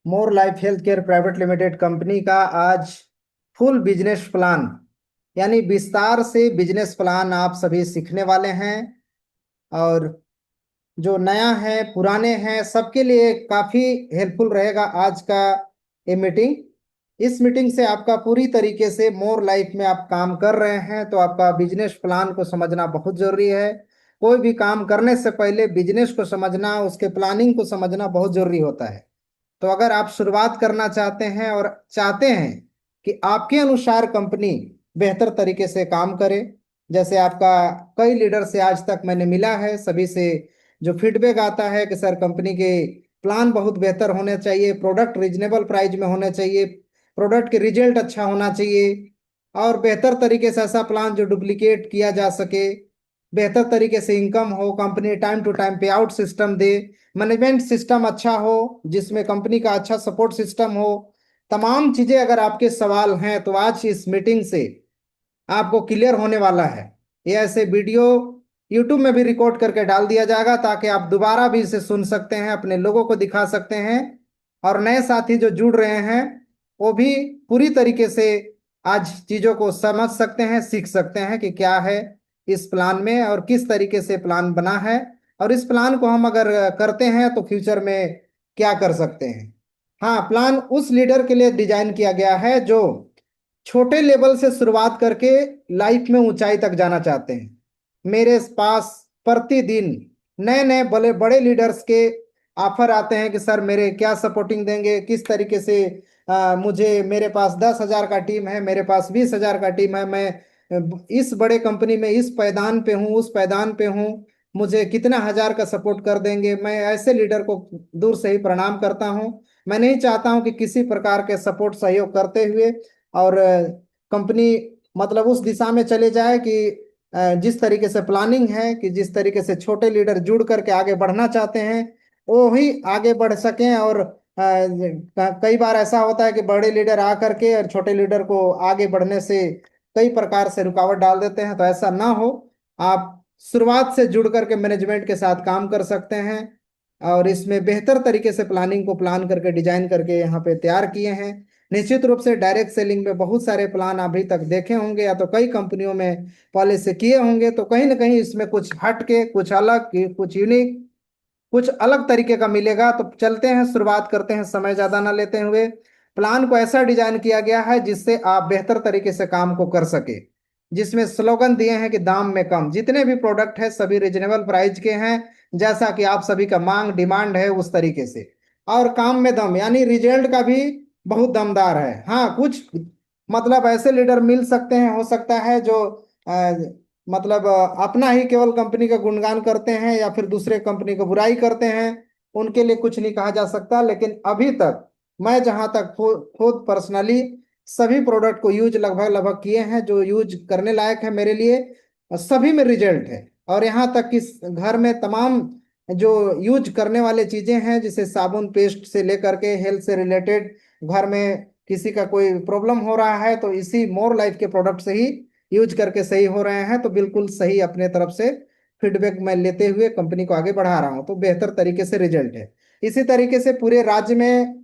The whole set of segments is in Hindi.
More life health care private limited company का आज फुल बिजनेस प्लान यानी विस्तार से बिजनेस प्लान आप सभी सीखने वाले हैं। और जो नया है पुराने हैं सबके लिए काफी हेल्पफुल रहेगा आज का ये मीटिंग। इस मीटिंग से आपका पूरी तरीके से मोर लाइफ में आप काम कर रहे हैं तो आपका बिजनेस प्लान को समझना बहुत जरूरी है। कोई भी काम करने से पहले बिजनेस को समझना, उसके प्लानिंग को समझना बहुत जरूरी होता है। तो अगर आप शुरुआत करना चाहते हैं और चाहते हैं कि आपके अनुसार कंपनी बेहतर तरीके से काम करे, जैसे आपका कई लीडर से आज तक मैंने मिला है, सभी से जो फीडबैक आता है कि सर कंपनी के प्लान बहुत बेहतर होने चाहिए, प्रोडक्ट रीजनेबल प्राइस में होने चाहिए, प्रोडक्ट के रिजल्ट अच्छा होना चाहिए, और बेहतर तरीके से ऐसा प्लान जो डुप्लीकेट किया जा सके, बेहतर तरीके से इनकम हो, कंपनी टाइम टू टाइम पे आउट सिस्टम दे, मैनेजमेंट सिस्टम अच्छा हो जिसमें कंपनी का अच्छा सपोर्ट सिस्टम हो। तमाम चीजें अगर आपके सवाल हैं तो आज इस मीटिंग से आपको क्लियर होने वाला है। ये ऐसे वीडियो यूट्यूब में भी रिकॉर्ड करके डाल दिया जाएगा ताकि आप दोबारा भी इसे सुन सकते हैं, अपने लोगों को दिखा सकते हैं, और नए साथी जो जुड़ रहे हैं वो भी पूरी तरीके से आज चीजों को समझ सकते हैं, सीख सकते हैं कि क्या है इस प्लान में और किस तरीके से प्लान बना है, और इस प्लान को हम अगर करते हैं तो फ्यूचर में क्या कर सकते हैं। हाँ, प्लान उस लीडर के लिए डिजाइन किया गया है जो छोटे लेवल से शुरुआत करके लाइफ में ऊंचाई तक जाना चाहते हैं। मेरे पास प्रतिदिन नए नए बड़े बड़े लीडर्स के ऑफर आते हैं कि सर मेरे क्या सपोर्टिंग देंगे, किस तरीके से मुझे, मेरे पास 10,000 का टीम है, मेरे पास 20,000 का टीम है, मैं इस बड़े कंपनी में इस पैदान पे हूँ, उस पैदान पे हूँ, मुझे कितना हजार का सपोर्ट कर देंगे। मैं ऐसे लीडर को दूर से ही प्रणाम करता हूँ। मैं नहीं चाहता हूँ कि किसी प्रकार के सपोर्ट सहयोग करते हुए और कंपनी मतलब उस दिशा में चले जाए कि जिस तरीके से प्लानिंग है, कि जिस तरीके से छोटे लीडर जुड़ करके आगे बढ़ना चाहते हैं वो ही आगे बढ़ सकें। और कई बार ऐसा होता है कि बड़े लीडर आ करके और छोटे लीडर को आगे बढ़ने से कई प्रकार से रुकावट डाल देते हैं, तो ऐसा ना हो। आप शुरुआत से जुड़ करके मैनेजमेंट के साथ काम कर सकते हैं और इसमें बेहतर तरीके से प्लानिंग को प्लान करके डिजाइन करके यहाँ पे तैयार किए हैं। निश्चित रूप से डायरेक्ट सेलिंग में बहुत सारे प्लान अभी तक देखे होंगे या तो कई कंपनियों में पहले से किए होंगे, तो कहीं ना कहीं इसमें कुछ हट के, कुछ अलग, कुछ यूनिक, कुछ अलग तरीके का मिलेगा। तो चलते हैं, शुरुआत करते हैं समय ज्यादा ना लेते हुए। प्लान को ऐसा डिजाइन किया गया है जिससे आप बेहतर तरीके से काम को कर सके, जिसमें स्लोगन दिए हैं कि दाम में कम, जितने भी प्रोडक्ट है सभी रीजनेबल प्राइस के हैं, जैसा कि आप सभी का मांग डिमांड है उस तरीके से। और काम में दम यानी रिजल्ट का भी बहुत दमदार है। हाँ, कुछ मतलब ऐसे लीडर मिल सकते हैं, हो सकता है जो अ, मतलब अपना ही केवल कंपनी का गुणगान करते हैं या फिर दूसरे कंपनी को बुराई करते हैं, उनके लिए कुछ नहीं कहा जा सकता। लेकिन अभी तक मैं जहां तक खुद पर्सनली सभी प्रोडक्ट को यूज लगभग लगभग किए हैं जो यूज करने लायक है मेरे लिए, और सभी में रिजल्ट है। और यहाँ तक कि घर में तमाम जो यूज करने वाले चीजें हैं, जैसे साबुन पेस्ट से लेकर के हेल्थ से रिलेटेड, घर में किसी का कोई प्रॉब्लम हो रहा है तो इसी मोर लाइफ के प्रोडक्ट से ही यूज करके सही हो रहे हैं। तो बिल्कुल सही अपने तरफ से फीडबैक मैं लेते हुए कंपनी को आगे बढ़ा रहा हूँ, तो बेहतर तरीके से रिजल्ट है। इसी तरीके से पूरे राज्य में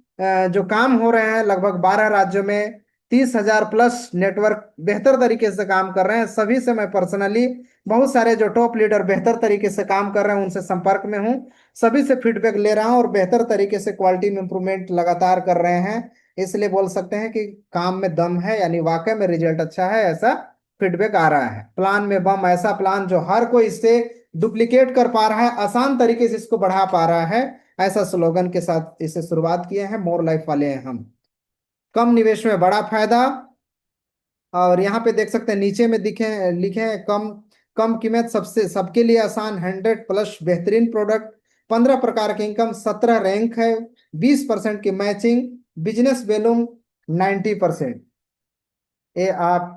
जो काम हो रहे हैं, लगभग 12 राज्यों में 30,000 प्लस नेटवर्क बेहतर तरीके से काम कर रहे हैं। सभी से मैं पर्सनली, बहुत सारे जो टॉप लीडर बेहतर तरीके से काम कर रहे हैं उनसे संपर्क में हूँ, सभी से फीडबैक ले रहा हूँ और बेहतर तरीके से क्वालिटी में इंप्रूवमेंट लगातार कर रहे हैं। इसलिए बोल सकते हैं कि काम में दम है, यानी वाकई में रिजल्ट अच्छा है, ऐसा फीडबैक आ रहा है। प्लान में बम, ऐसा प्लान जो हर कोई इससे डुप्लीकेट कर पा रहा है, आसान तरीके से इसको बढ़ा पा रहा है, ऐसा स्लोगन के साथ इसे शुरुआत किए हैं। मोर लाइफ वाले हैं हम, कम निवेश में बड़ा फायदा। और यहाँ पे देख सकते हैं नीचे में दिखे लिखे हैं, कम कम कीमत, सबसे सबके लिए आसान, 100+ बेहतरीन प्रोडक्ट, 15 प्रकार के इनकम, 17 रैंक है, 20% की मैचिंग, बिजनेस वॉल्यूम 90%। ये आप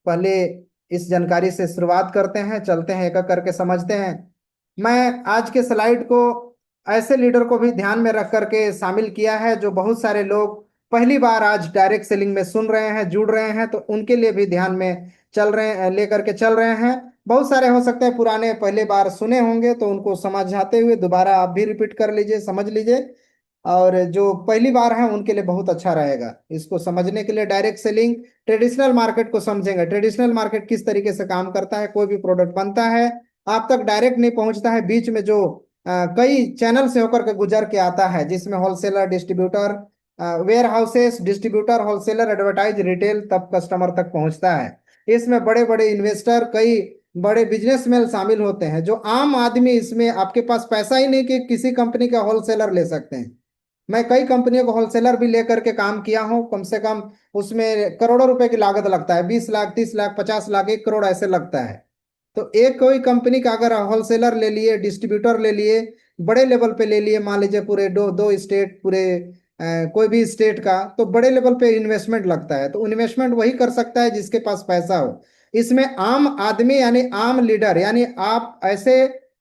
पहले इस जानकारी से शुरुआत करते हैं, चलते हैं एक एक करके समझते हैं। मैं आज के स्लाइड को ऐसे लीडर को भी ध्यान में रख करके शामिल किया है जो बहुत सारे लोग पहली बार आज डायरेक्ट सेलिंग में सुन रहे हैं, जुड़ रहे हैं, तो उनके लिए भी ध्यान में चल रहे हैं, लेकर के चल रहे हैं। बहुत सारे हो सकते हैं पुराने पहले बार सुने होंगे, तो उनको समझाते हुए दोबारा आप भी रिपीट कर लीजिए, समझ लीजिए। और जो पहली बार है उनके लिए बहुत अच्छा रहेगा इसको समझने के लिए। डायरेक्ट सेलिंग, ट्रेडिशनल मार्केट को समझेंगे, ट्रेडिशनल मार्केट किस तरीके से काम करता है, कोई भी प्रोडक्ट बनता है आप तक डायरेक्ट नहीं पहुंचता है, बीच में जो कई चैनल से होकर के गुजर के आता है, जिसमें wholesaler, distributor, warehouses, distributor, wholesaler, advertise, retail, तब कस्टमर तक पहुंचता है। इसमें बड़े बड़े इन्वेस्टर, कई बड़े बिजनेसमैन शामिल होते हैं, जो आम आदमी, इसमें आपके पास पैसा ही नहीं कि किसी कंपनी का होलसेलर ले सकते हैं। मैं कई कंपनियों को होलसेलर भी लेकर के काम किया हूं, कम से कम उसमें करोड़ों रुपए की लागत लगता है, 20 लाख, 30 लाख, 50 लाख, 1 करोड़ ऐसे लगता है। तो एक कोई कंपनी का अगर होलसेलर ले लिए, डिस्ट्रीब्यूटर ले लिए, बड़े लेवल पे ले लिए, मान लीजिए पूरे दो दो स्टेट, पूरे कोई भी स्टेट का, तो बड़े लेवल पे इन्वेस्टमेंट लगता है। तो इन्वेस्टमेंट वही कर सकता है जिसके पास पैसा हो। इसमें आम आदमी यानी आम लीडर, यानी आप ऐसे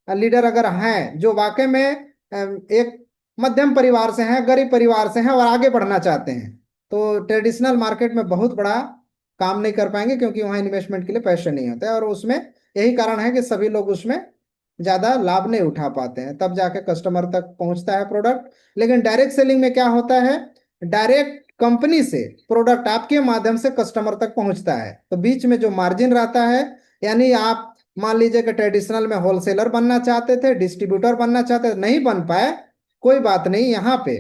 लीडर अगर हैं जो वाकई में एक मध्यम परिवार से हैं, गरीब परिवार से हैं और आगे बढ़ना चाहते हैं, तो ट्रेडिशनल मार्केट में बहुत बड़ा काम नहीं कर पाएंगे, क्योंकि वहाँ इन्वेस्टमेंट के लिए पैसे नहीं होते, और उसमें यही कारण है कि सभी लोग उसमें ज्यादा लाभ नहीं उठा पाते हैं, तब जाके कस्टमर तक पहुंचता है प्रोडक्ट। लेकिन डायरेक्ट सेलिंग में क्या होता है, डायरेक्ट कंपनी से प्रोडक्ट आपके माध्यम से कस्टमर तक पहुंचता है, तो बीच में जो मार्जिन रहता है, यानी आप मान लीजिए कि ट्रेडिशनल में होलसेलर बनना चाहते थे, डिस्ट्रीब्यूटर बनना चाहते थे, नहीं बन पाए, कोई बात नहीं, यहाँ पे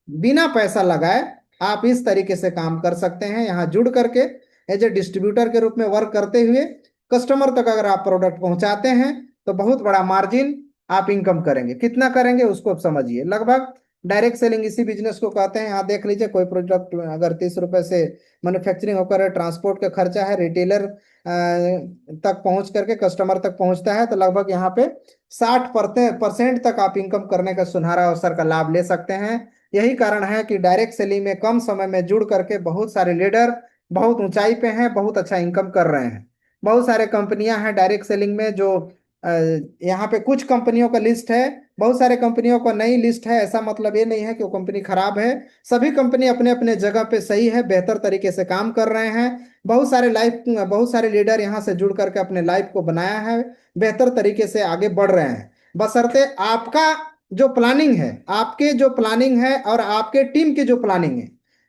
बिना पैसा लगाए आप इस तरीके से काम कर सकते हैं, यहाँ जुड़ करके एज ए डिस्ट्रीब्यूटर के रूप में वर्क करते हुए कस्टमर तक अगर आप प्रोडक्ट पहुंचाते हैं, तो बहुत बड़ा मार्जिन आप इनकम करेंगे। कितना करेंगे उसको आप समझिए। लगभग डायरेक्ट सेलिंग इसी बिजनेस को कहते हैं। यहाँ देख लीजिए, कोई प्रोडक्ट अगर 30 रुपए से मैन्युफैक्चरिंग होकर है, ट्रांसपोर्ट का खर्चा है, रिटेलर तक पहुंच करके कस्टमर तक पहुंचता है, तो लगभग यहाँ पे 60% तक आप इनकम करने का सुनहरा अवसर का लाभ ले सकते हैं। यही कारण है कि डायरेक्ट सेलिंग में कम समय में जुड़ करके बहुत सारे लीडर बहुत ऊंचाई पे हैं, बहुत अच्छा इनकम कर रहे हैं। बहुत सारे कंपनियां हैं डायरेक्ट सेलिंग में, जो अ, यहाँ पे कुछ कंपनियों का लिस्ट है, बहुत सारे कंपनियों का नई लिस्ट है। ऐसा मतलब ये नहीं है कि वो कंपनी खराब है, सभी कंपनी अपने अपने जगह पे सही है, बेहतर तरीके से काम कर रहे हैं। बहुत सारे लीडर यहाँ से जुड़ करके अपने लाइफ को बनाया है, बेहतर तरीके से आगे बढ़ रहे हैं। बशर्ते आपका जो प्लानिंग है, आपके जो प्लानिंग है और आपके टीम की जो प्लानिंग है।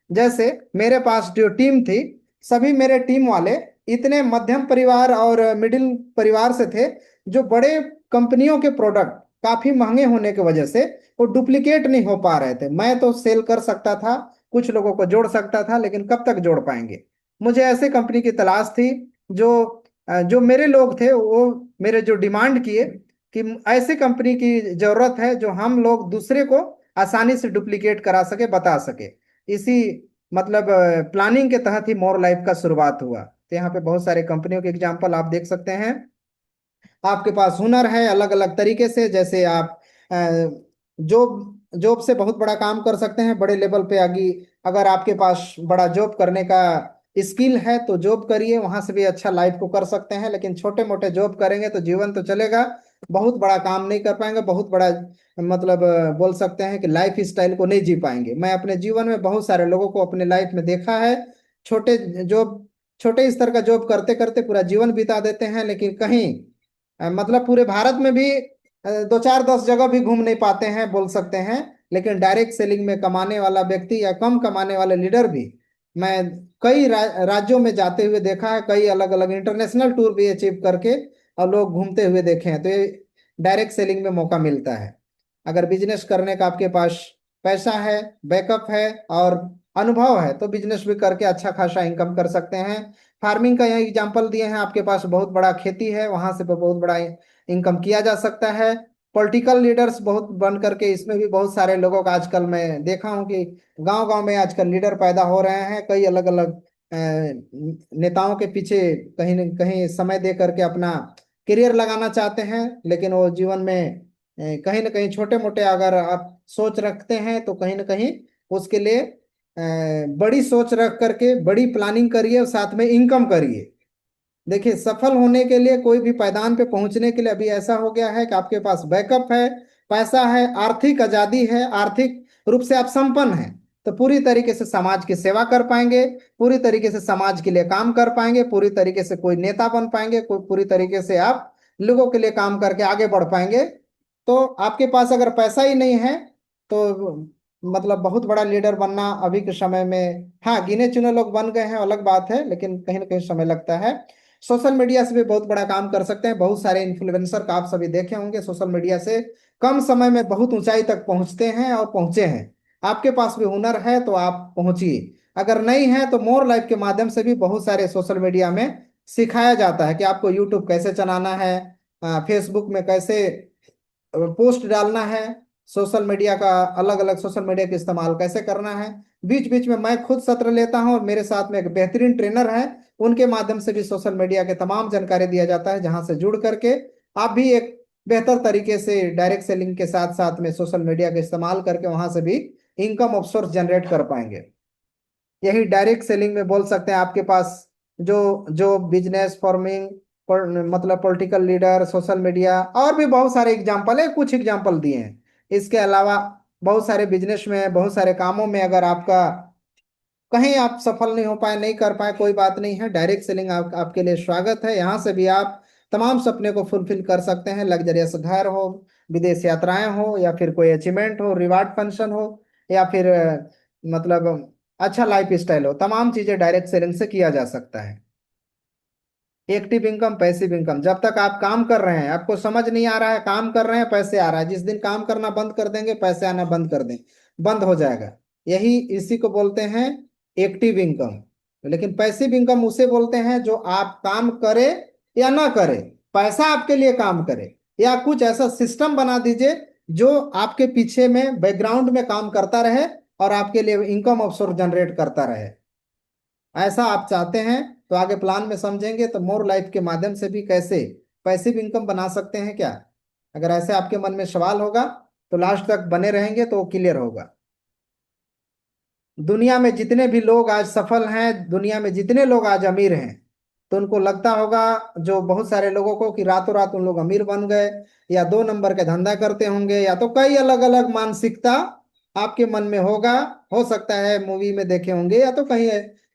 जैसे मेरे पास जो टीम थी, सभी मेरे टीम वाले इतने मध्यम परिवार और मिडिल परिवार से थे, जो बड़े कंपनियों के प्रोडक्ट काफी महंगे होने की वजह से वो डुप्लीकेट नहीं हो पा रहे थे। मैं तो सेल कर सकता था, कुछ लोगों को जोड़ सकता था, लेकिन कब तक जोड़ पाएंगे। मुझे ऐसे कंपनी की तलाश थी जो जो मेरे लोग थे, वो मेरे जो डिमांड किए कि ऐसी कंपनी की जरूरत है जो हम लोग दूसरे को आसानी से डुप्लीकेट करा सके, बता सके। इसी मतलब प्लानिंग के तहत ही मोर लाइफ का शुरुआत हुआ। तो यहाँ पे बहुत सारे कंपनियों के एग्जांपल आप देख सकते हैं। आपके पास हुनर है अलग अलग तरीके से, जैसे आप जॉब जॉब से बहुत बड़ा काम कर सकते हैं, बड़े लेवल पे आगे। अगर आपके पास बड़ा जॉब करने का स्किल है तो जॉब करिए, वहां से भी अच्छा लाइफ को कर सकते हैं। लेकिन छोटे मोटे जॉब करेंगे तो जीवन तो चलेगा, बहुत बड़ा काम नहीं कर पाएंगे, बहुत बड़ा मतलब बोल सकते हैं कि लाइफ स्टाइल को नहीं जी पाएंगे। मैं अपने जीवन में बहुत सारे लोगों को अपने लाइफ में देखा है, छोटे जॉब, छोटे स्तर का जॉब करते करते पूरा जीवन बिता देते हैं, लेकिन कहीं मतलब पूरे भारत में भी 2 4 10 जगह भी घूम नहीं पाते हैं, बोल सकते हैं। लेकिन डायरेक्ट सेलिंग में कमाने वाला व्यक्ति या कम कमाने वाले लीडर भी मैं कई राज्यों में जाते हुए देखा है, कई अलग अलग इंटरनेशनल टूर भी अचीव करके और लोग घूमते हुए देखे हैं। तो ये डायरेक्ट सेलिंग में मौका मिलता है। अगर बिजनेस करने का आपके पास पैसा है, बैकअप है और अनुभव है, तो बिजनेस भी करके अच्छा खासा इनकम कर सकते हैं। फार्मिंग का यहाँ एग्जांपल दिए हैं, आपके पास बहुत बड़ा खेती है, वहां से भी बहुत बड़ा इनकम किया जा सकता है। पॉलिटिकल लीडर्स बहुत बन करके इसमें भी बहुत सारे लोगों का आजकल मैं देखा हूँ कि गांव गांव में आजकल लीडर पैदा हो रहे हैं, कई अलग अलग नेताओं के पीछे कहीं न कहीं समय दे करके अपना करियर लगाना चाहते हैं। लेकिन वो जीवन में कहीं ना कहीं छोटे मोटे अगर आप सोच रखते हैं, तो कहीं ना कहीं उसके लिए बड़ी सोच रख करके बड़ी प्लानिंग करिए और साथ में इनकम करिए। देखिए, सफल होने के लिए, कोई भी पायदान पे पहुंचने के लिए अभी ऐसा हो गया है कि आपके पास बैकअप है, पैसा है, आर्थिक आजादी है, आर्थिक रूप से आप संपन्न हैं, तो पूरी तरीके से समाज की सेवा कर पाएंगे, पूरी तरीके से समाज के लिए काम कर पाएंगे, पूरी तरीके से कोई नेता बन पाएंगे, कोई पूरी तरीके से आप लोगों के लिए काम करके आगे बढ़ पाएंगे। तो आपके पास अगर पैसा ही नहीं है तो मतलब बहुत बड़ा लीडर बनना अभी के समय में, हाँ गिने चुने लोग बन गए हैं अलग बात है, लेकिन कहीं ना कहीं समय लगता है। सोशल मीडिया से भी बहुत बड़ा काम कर सकते हैं। बहुत सारे इन्फ्लुएंसर का आप सभी देखे होंगे, सोशल मीडिया से कम समय में बहुत ऊंचाई तक पहुंचते हैं और पहुंचे हैं। आपके पास भी हुनर है तो आप पहुंचिए, अगर नहीं है तो मोर लाइफ के माध्यम से भी बहुत सारे सोशल मीडिया में सिखाया जाता है कि आपको यूट्यूब कैसे चलाना है, फेसबुक में कैसे पोस्ट डालना है, सोशल मीडिया का अलग अलग सोशल मीडिया का इस्तेमाल कैसे करना है। बीच बीच में मैं खुद सत्र लेता हूँ और मेरे साथ में एक बेहतरीन ट्रेनर है, उनके माध्यम से भी सोशल मीडिया के तमाम जानकारी दिया जाता है, जहां से जुड़ करके आप भी एक बेहतर तरीके से डायरेक्ट सेलिंग के साथ साथ में सोशल मीडिया का इस्तेमाल करके वहां से भी इनकम ऑफ सोर्स जनरेट कर पाएंगे। यही डायरेक्ट सेलिंग में बोल सकते हैं। आपके पास जो जो बिजनेस फॉर्मिंग मतलब पॉलिटिकल लीडर, सोशल मीडिया, और भी बहुत सारे एग्जाम्पल है, कुछ एग्जाम्पल दिए हैं। इसके अलावा बहुत सारे बिजनेस में, बहुत सारे कामों में अगर आपका कहीं आप सफल नहीं हो पाए, नहीं कर पाए, कोई बात नहीं है, डायरेक्ट सेलिंग आपके लिए स्वागत है। यहाँ से भी आप तमाम सपने को फुलफिल कर सकते हैं। लग्जरियस घर हो, विदेश यात्राएं हो, या फिर कोई अचीवमेंट हो, रिवार्ड फंक्शन हो, या फिर मतलब अच्छा लाइफ स्टाइल हो, तमाम चीजें डायरेक्ट सेलिंग से किया जा सकता है। एक्टिव इनकम, पैसिव इनकम, जब तक आप काम कर रहे हैं आपको समझ नहीं आ रहा है, काम कर रहे हैं पैसे आ रहा है, जिस दिन काम करना बंद कर देंगे पैसे आना बंद कर दें, बंद हो जाएगा। यही इसी को बोलते हैं एक्टिव इनकम। लेकिन पैसिव इनकम उसे बोलते हैं जो आप काम करे या ना करे, पैसा आपके लिए काम करे, या कुछ ऐसा सिस्टम बना दीजिए जो आपके पीछे में बैकग्राउंड में काम करता रहे और आपके लिए इनकम ऑफ सोर्स जनरेट करता रहे। ऐसा आप चाहते हैं तो आगे प्लान में समझेंगे तो मोर लाइफ के माध्यम से भी कैसे पैसिव इनकम बना सकते हैं क्या। अगर ऐसे आपके मन में सवाल होगा तो लास्ट तक बने रहेंगे तो वो क्लियर होगा। दुनिया में जितने भी लोग आज सफल हैं, दुनिया में जितने लोग आज अमीर हैं, तो उनको लगता होगा, जो बहुत सारे लोगों को, कि रातों रात उन लोग अमीर बन गए, या 2 नंबर के धंधा करते होंगे, या तो कई अलग अलग मानसिकता आपके मन में होगा। हो सकता है मूवी में देखे होंगे या तो कहीं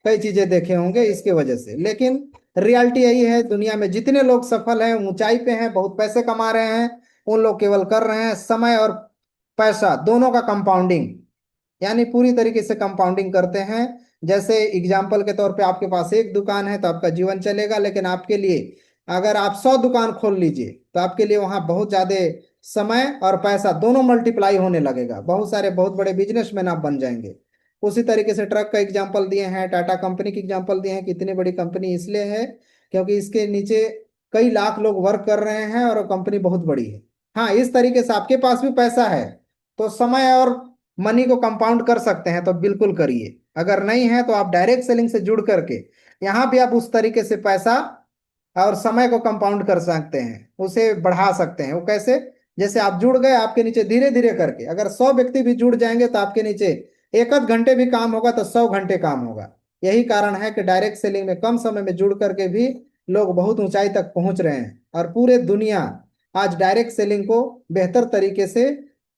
कई चीजें देखे होंगे इसके वजह से, लेकिन रियलिटी यही है, दुनिया में जितने लोग सफल हैं, ऊंचाई पे हैं, बहुत पैसे कमा रहे हैं, उन लोग केवल कर रहे हैं समय और पैसा दोनों का कंपाउंडिंग, यानी पूरी तरीके से कंपाउंडिंग करते हैं। जैसे एग्जाम्पल के तौर पे आपके पास एक दुकान है तो आपका जीवन चलेगा, लेकिन आपके लिए अगर आप 100 दुकान खोल लीजिए तो आपके लिए वहां बहुत ज्यादा समय और पैसा दोनों मल्टीप्लाई होने लगेगा, बहुत सारे बहुत बड़े बिजनेसमैन आप बन जाएंगे। उसी तरीके से ट्रक का एग्जाम्पल दिए हैं, टाटा कंपनी की एग्जाम्पल दिए हैं कि इतनी बड़ी कंपनी इसलिए है क्योंकि इसके नीचे कई लाख लोग वर्क कर रहे हैं और कंपनी बहुत बड़ी है। हाँ, इस तरीके से आपके पास भी पैसा है तो समय और मनी को कंपाउंड कर सकते हैं तो बिल्कुल करिए। अगर नहीं है तो आप डायरेक्ट सेलिंग से जुड़ करके यहाँ भी आप उस तरीके से पैसा और समय को कंपाउंड कर सकते हैं, उसे बढ़ा सकते हैं। वो कैसे? जैसे आप जुड़ गए, आपके नीचे धीरे धीरे करके अगर 100 व्यक्ति भी जुड़ जाएंगे तो आपके नीचे एक आध घंटे भी काम होगा तो 100 घंटे काम होगा। यही कारण है कि डायरेक्ट सेलिंग में कम समय में जुड़ करके भी लोग बहुत ऊंचाई तक पहुंच रहे हैं, और पूरे दुनिया आज डायरेक्ट सेलिंग को बेहतर तरीके से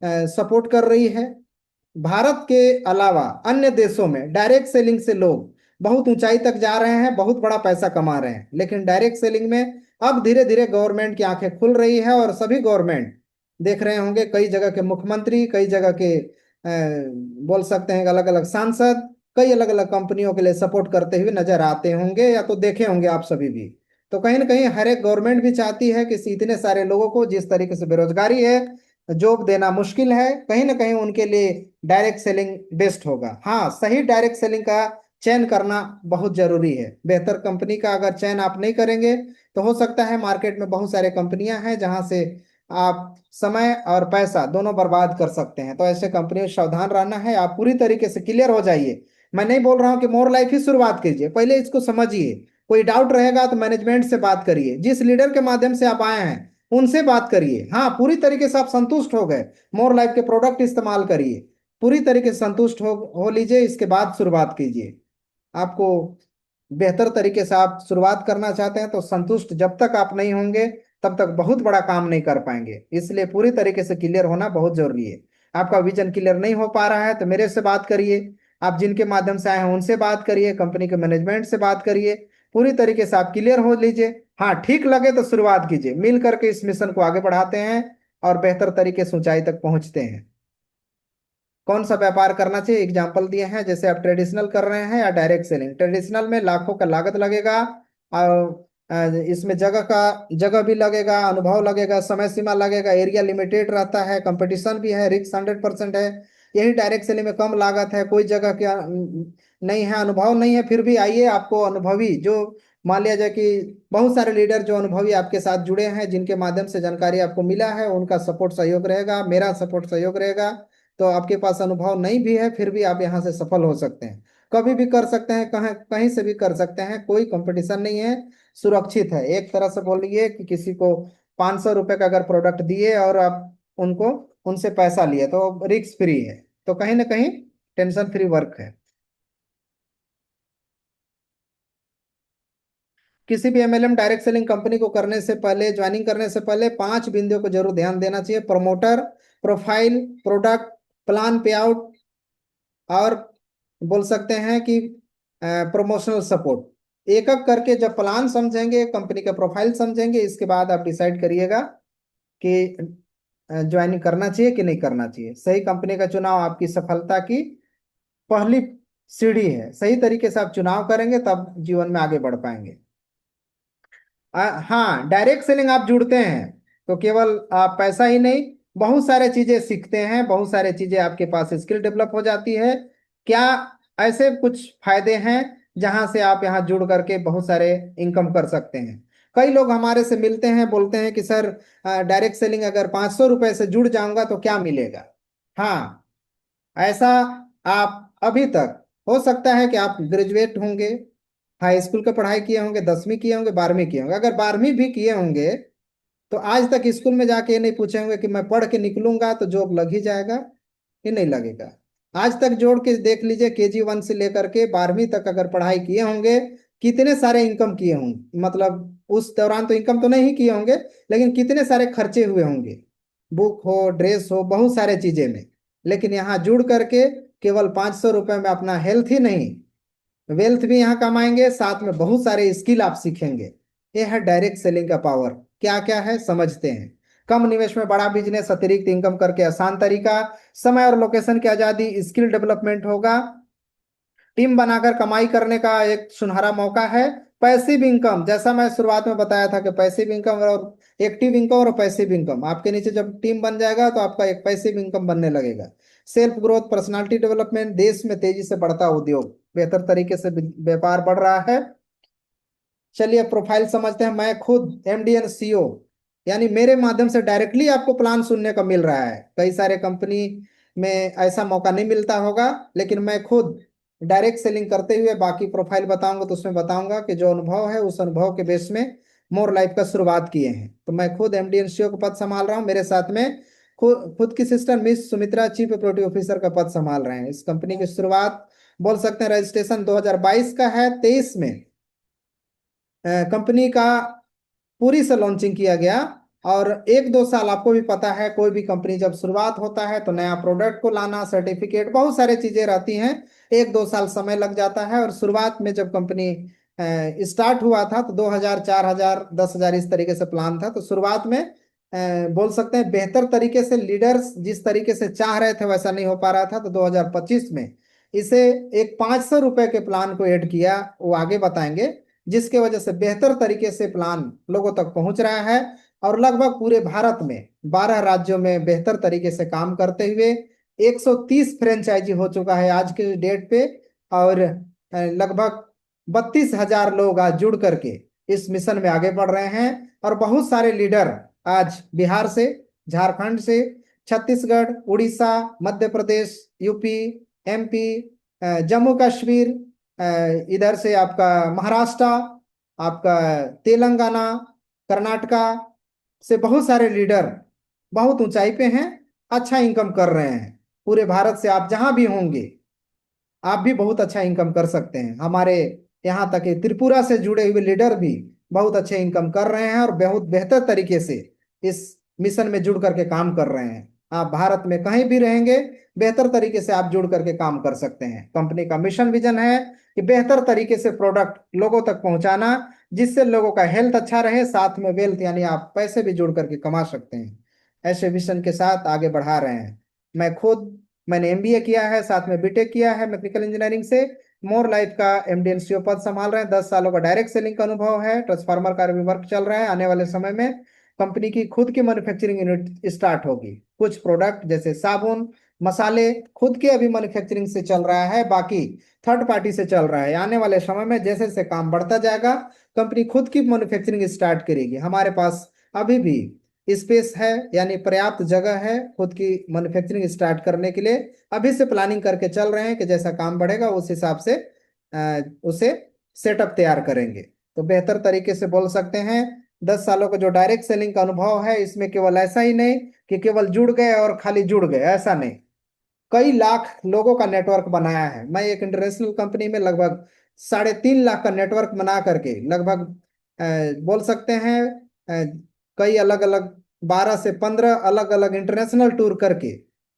सपोर्ट कर रही है। भारत के अलावा अन्य देशों में डायरेक्ट सेलिंग से लोग बहुत ऊंचाई तक जा रहे हैं, बहुत बड़ा पैसा कमा रहे हैं। लेकिन डायरेक्ट सेलिंग में अब धीरे धीरे गवर्नमेंट की आंखें खुल रही है, और सभी गवर्नमेंट देख रहे होंगे, कई जगह के मुख्यमंत्री, कई जगह के बोल सकते हैं अलग अलग सांसद, कई अलग अलग कंपनियों के लिए सपोर्ट करते हुए नजर आते होंगे या तो देखे होंगे आप सभी भी। तो कहीं ना कहीं हर एक गवर्नमेंट भी चाहती है कि इतने सारे लोगों को, जिस तरीके से बेरोजगारी है, जॉब देना मुश्किल है, कहीं ना कहीं उनके लिए डायरेक्ट सेलिंग बेस्ट होगा। हाँ, सही डायरेक्ट सेलिंग का चयन करना बहुत जरूरी है। बेहतर कंपनी का अगर चयन आप नहीं करेंगे तो हो सकता है मार्केट में बहुत सारे कंपनियां हैं जहां से आप समय और पैसा दोनों बर्बाद कर सकते हैं। तो ऐसे कंपनियों से सावधान रहना है। आप पूरी तरीके से क्लियर हो जाइए। मैं नहीं बोल रहा हूं कि मोर लाइफ ही शुरुआत कीजिए, पहले इसको समझिए। कोई डाउट रहेगा तो मैनेजमेंट से बात करिए, जिस लीडर के माध्यम से आप आए हैं उनसे बात करिए। हाँ, पूरी तरीके से आप संतुष्ट हो गए, मोर लाइफ के प्रोडक्ट इस्तेमाल करिए, पूरी तरीके से संतुष्ट हो लीजिए, इसके बाद शुरुआत कीजिए। आपको बेहतर तरीके से आप शुरुआत करना चाहते हैं तो संतुष्ट जब तक आप नहीं होंगे तब तक बहुत बड़ा काम नहीं कर पाएंगे। इसलिए पूरी तरीके से क्लियर होना बहुत जरूरी है। आपका विजन क्लियर नहीं हो पा रहा है तो मेरे से बात करिए। आप जिनके माध्यम से आए हैं उनसे बात करिए, कंपनी के मैनेजमेंट से बात करिए, पूरी तरीके से आप क्लियर हो लीजिए। हाँ, ठीक लगे तो शुरुआत कीजिए, मिल करके इस मिशन को आगे बढ़ाते हैं और बेहतर तरीके से ऊंचाई तक पहुंचते हैं। कौन सा व्यापार करना चाहिए, एग्जाम्पल दिए हैं, जैसे आप ट्रेडिशनल कर रहे हैं या डायरेक्ट सेलिंग। ट्रेडिशनल में लाखों का लागत लगेगा और इसमें जगह भी लगेगा, अनुभव लगेगा, समय सीमा लगेगा, एरिया लिमिटेड रहता है, कंपटीशन भी है, रिस्क 100% है। यही डायरेक्ट सेलिंग में कम लागत है, कोई जगह का नहीं है, अनुभव नहीं है, फिर भी आइए, आपको अनुभवी जो मान लिया जाए कि बहुत सारे लीडर जो अनुभवी आपके साथ जुड़े हैं, जिनके माध्यम से जानकारी आपको मिला है, उनका सपोर्ट सहयोग रहेगा, मेरा सपोर्ट सहयोग रहेगा। तो आपके पास अनुभव नहीं भी है, फिर भी आप यहाँ से सफल हो सकते हैं। कभी भी कर सकते हैं, कहीं कहीं से भी कर सकते हैं, कोई कंपटीशन नहीं है, सुरक्षित है। एक तरह से बोलिए कि किसी को 500 रुपये का अगर प्रोडक्ट दिए और आप उनको उनसे पैसा लिए तो रिस्क फ्री है, तो कहीं ना कहीं टेंशन फ्री वर्क है। किसी भी एमएलएम डायरेक्ट सेलिंग कंपनी को करने से पहले, ज्वाइनिंग करने से पहले 5 बिंदुओं को जरूर ध्यान देना चाहिए: प्रमोटर, प्रोफाइल, प्रोडक्ट, प्लान पे आउट, और बोल सकते हैं कि प्रमोशनल सपोर्ट। एक एक करके जब प्लान समझेंगे, कंपनी का प्रोफाइल समझेंगे, इसके बाद आप डिसाइड करिएगा कि ज्वाइनिंग करना चाहिए कि नहीं करना चाहिए। सही कंपनी का चुनाव आपकी सफलता की पहली सीढ़ी है। सही तरीके से आप चुनाव करेंगे तब जीवन में आगे बढ़ पाएंगे। हाँ, डायरेक्ट सेलिंग आप जुड़ते हैं तो केवल आप पैसा ही नहीं, बहुत सारे चीजें सीखते हैं, बहुत सारे चीजें आपके पास स्किल डेवलप हो जाती है। क्या ऐसे कुछ फायदे हैं जहां से आप यहाँ जुड़ करके बहुत सारे इनकम कर सकते हैं? कई लोग हमारे से मिलते हैं, बोलते हैं कि सर, डायरेक्ट सेलिंग अगर 500 रुपये से जुड़ जाऊंगा तो क्या मिलेगा? हाँ, ऐसा आप अभी तक हो सकता है कि आप ग्रेजुएट होंगे, हाई स्कूल की पढ़ाई किए होंगे, 10वीं किए होंगे, 12वीं किए होंगे। अगर 12वीं भी किए होंगे तो आज तक स्कूल में जाके ये नहीं पूछे होंगे कि मैं पढ़ के निकलूंगा तो जॉब लग ही जाएगा कि नहीं लगेगा। आज तक जोड़ के देख लीजिए, KG 1 से लेकर के 12वीं तक अगर पढ़ाई किए होंगे, कितने सारे इनकम किए होंगे, मतलब उस दौरान तो इनकम तो नहीं किए होंगे, लेकिन कितने सारे खर्चे हुए होंगे, बुक हो, ड्रेस हो, बहुत सारे चीजें में। लेकिन यहाँ जुड़ करके केवल 500 रुपये में अपना हेल्थ ही नहीं, वेल्थ भी यहाँ कमाएंगे, साथ में बहुत सारे स्किल आप सीखेंगे। ये है डायरेक्ट सेलिंग का पावर। क्या क्या है समझते हैं। कम निवेश में बड़ा बिजनेस, अतिरिक्त इनकम करके आसान तरीका, समय और लोकेशन की आजादी, स्किल डेवलपमेंट होगा, टीम बनाकर कमाई करने का एक सुनहरा मौका है, पैसिव इनकम, जैसा मैं शुरुआत में बताया था कि पैसिव इनकम और एक्टिव इनकम और पैसिव इनकम, आपके नीचे जब टीम बन जाएगा तो आपका एक पैसिव इनकम बनने लगेगा। सेल्फ ग्रोथ, पर्सनालिटी डेवलपमेंट, देश में तेजी से बढ़ता उद्योग, बेहतर तरीके से व्यापार बढ़ रहा है। चलिए प्रोफाइल समझते हैं। मैं खुद MD&CO, यानी मेरे माध्यम से डायरेक्टली आपको प्लान सुनने का मिल रहा है। कई सारे कंपनी में ऐसा मौका नहीं मिलता होगा, लेकिन मैं खुद डायरेक्ट सेलिंग करते हुए बाकी प्रोफाइल बताऊंगा तो उसमें बताऊंगा कि जो अनुभव है उस अनुभव के बेस में मोर लाइफ का शुरुआत किए हैं। तो मैं खुद MD&CO का पद संभाल रहा हूँ, मेरे साथ में खुद की sister miss Sumitra chief operative officer का पद संभाल रहे हैं। इस कंपनी की शुरुआत बोल सकते हैं रजिस्ट्रेशन 2022 का है, 23 में कंपनी का पूरी से लॉन्चिंग किया गया। और 1-2 साल, आपको भी पता है, कोई भी कंपनी जब शुरुआत होता है तो नया प्रोडक्ट को लाना, सर्टिफिकेट, बहुत सारी चीजें रहती हैं, 1-2 साल समय लग जाता है। और शुरुआत में जब कंपनी स्टार्ट हुआ था तो 2000, 4000, 10,000 इस तरीके से प्लान था। तो शुरुआत में बोल सकते हैं बेहतर तरीके से लीडर्स जिस तरीके से चाह रहे थे वैसा नहीं हो पा रहा था। तो 2025 में इसे एक 500 रुपये के प्लान को ऐड किया, वो आगे बताएंगे, जिसके वजह से बेहतर तरीके से प्लान लोगों तक पहुंच रहा है। और लगभग पूरे भारत में 12 राज्यों में बेहतर तरीके से काम करते हुए 130 फ्रेंचाइजी हो चुका है आज के डेट पे। और लगभग 32,000 लोग आज जुड़ करके इस मिशन में आगे बढ़ रहे हैं। और बहुत सारे लीडर आज बिहार से, झारखंड से, छत्तीसगढ़, उड़ीसा, मध्य प्रदेश, यूपी, MP, जम्मू कश्मीर, इधर से आपका महाराष्ट्र, आपका तेलंगाना, कर्नाटका से बहुत सारे लीडर बहुत ऊंचाई पे हैं, अच्छा इनकम कर रहे हैं। पूरे भारत से आप जहां भी होंगे आप भी बहुत अच्छा इनकम कर सकते हैं। हमारे यहाँ तक कि त्रिपुरा से जुड़े हुए लीडर भी बहुत अच्छे इनकम कर रहे हैं और बहुत बेहतर तरीके से इस मिशन में जुड़ करके काम कर रहे हैं। आप भारत में कहीं भी रहेंगे, बेहतर तरीके से आप जुड़ करके काम कर सकते हैं। कंपनी का मिशन विजन है कि बेहतर तरीके से प्रोडक्ट लोगों तक पहुंचाना, जिससे लोगों का हेल्थ अच्छा रहे, साथ में वेल्थ यानी आप पैसे भी जुड़ करके कमा सकते हैं। ऐसे विजन के साथ आगे बढ़ा रहे हैं। मैंने एमबीए किया है, साथ में बीटेक किया है मैकेनिकल इंजीनियरिंग से। मोर लाइफ का एमडी एनसीओ पद संभाल रहे हैं। 10 सालों का डायरेक्ट सेलिंग का अनुभव है। ट्रांसफार्मर का भी वर्क चल रहा है। आने वाले समय में कंपनी की खुद की मैन्युफैक्चरिंग यूनिट स्टार्ट होगी। कुछ प्रोडक्ट जैसे साबुन, मसाले खुद के अभी मैन्युफैक्चरिंग से चल रहा है, बाकी थर्ड पार्टी से चल रहा है। आने वाले समय में जैसे जैसे काम बढ़ता जाएगा, कंपनी खुद की मैन्युफैक्चरिंग स्टार्ट करेगी। हमारे पास अभी भी स्पेस है, यानी पर्याप्त जगह है खुद की मैन्युफैक्चरिंग स्टार्ट करने के लिए। अभी से प्लानिंग करके चल रहे हैं कि जैसा काम बढ़ेगा उस हिसाब से उसे सेटअप तैयार करेंगे। तो बेहतर तरीके से बोल सकते हैं, 10 सालों का जो डायरेक्ट सेलिंग का अनुभव है, इसमें केवल ऐसा ही नहीं कि केवल जुड़ गए और खाली जुड़ गए, ऐसा नहीं। कई लाख लोगों का नेटवर्क बनाया है। मैं एक इंटरनेशनल कंपनी में लगभग 3.5 लाख का नेटवर्क बना करके लगभग बोल सकते हैं कई अलग अलग 12 से 15 अलग अलग इंटरनेशनल टूर करके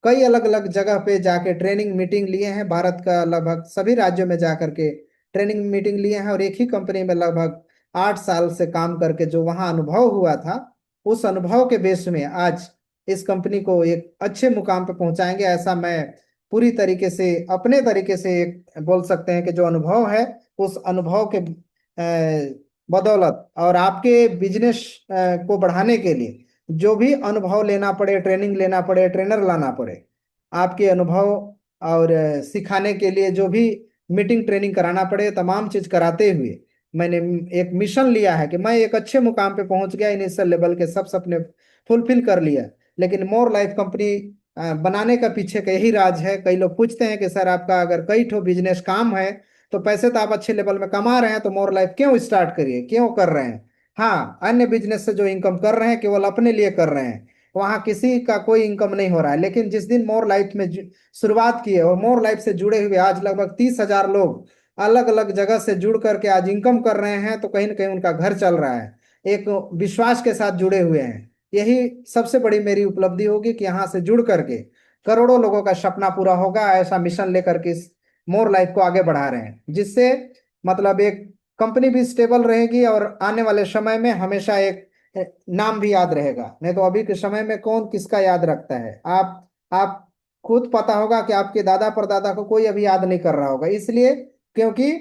कई अलग अलग जगह पे जाके ट्रेनिंग मीटिंग लिए हैं। भारत का लगभग सभी राज्यों में जा करके ट्रेनिंग मीटिंग लिए हैं, और एक ही कंपनी में लगभग 8 साल से काम करके जो वहाँ अनुभव हुआ था, उस अनुभव के बेस में आज इस कंपनी को एक अच्छे मुकाम पे पहुंचाएंगे। ऐसा मैं पूरी तरीके से अपने तरीके से एक बोल सकते हैं कि जो अनुभव है, उस अनुभव के बदौलत और आपके बिजनेस को बढ़ाने के लिए जो भी अनुभव लेना पड़े, ट्रेनिंग लेना पड़े, ट्रेनर लाना पड़े, आपके अनुभव और सिखाने के लिए जो भी मीटिंग ट्रेनिंग कराना पड़े, तमाम चीज कराते हुए मैंने एक मिशन लिया है कि मैं एक अच्छे मुकाम पे पहुंच गया, इनिशियल लेवल के सब सपने फुलफिल कर लिया। लेकिन मोर लाइफ कंपनी बनाने का पीछे का यही राज है। कई लोग पूछते हैं कि सर आपका अगर कई ठो बिजनेस काम है, तो पैसे तो आप अच्छे लेवल में कमा रहे हैं, तो मोर लाइफ क्यों स्टार्ट करिए, क्यों कर रहे हैं? हाँ, अन्य बिजनेस से जो इनकम कर रहे हैं केवल अपने लिए कर रहे हैं, वहाँ किसी का कोई इनकम नहीं हो रहा है। लेकिन जिस दिन मोर लाइफ में शुरुआत की है, और मोर लाइफ से जुड़े हुए आज लगभग 30,000 लोग अलग अलग जगह से जुड़ करके आज इनकम कर रहे हैं, तो कहीं ना कहीं उनका घर चल रहा है, एक विश्वास के साथ जुड़े हुए हैं। यही सबसे बड़ी मेरी उपलब्धि होगी कि यहाँ से जुड़ करके करोड़ों लोगों का सपना पूरा होगा। ऐसा मिशन लेकर के इस मोर लाइफ को आगे बढ़ा रहे हैं, जिससे मतलब एक कंपनी भी स्टेबल रहेगी और आने वाले समय में हमेशा एक नाम भी याद रहेगा। नहीं तो अभी के समय में कौन किसका याद रखता है? आप खुद पता होगा कि आपके दादा परदादा को कोई अभी याद नहीं कर रहा होगा, इसलिए क्योंकि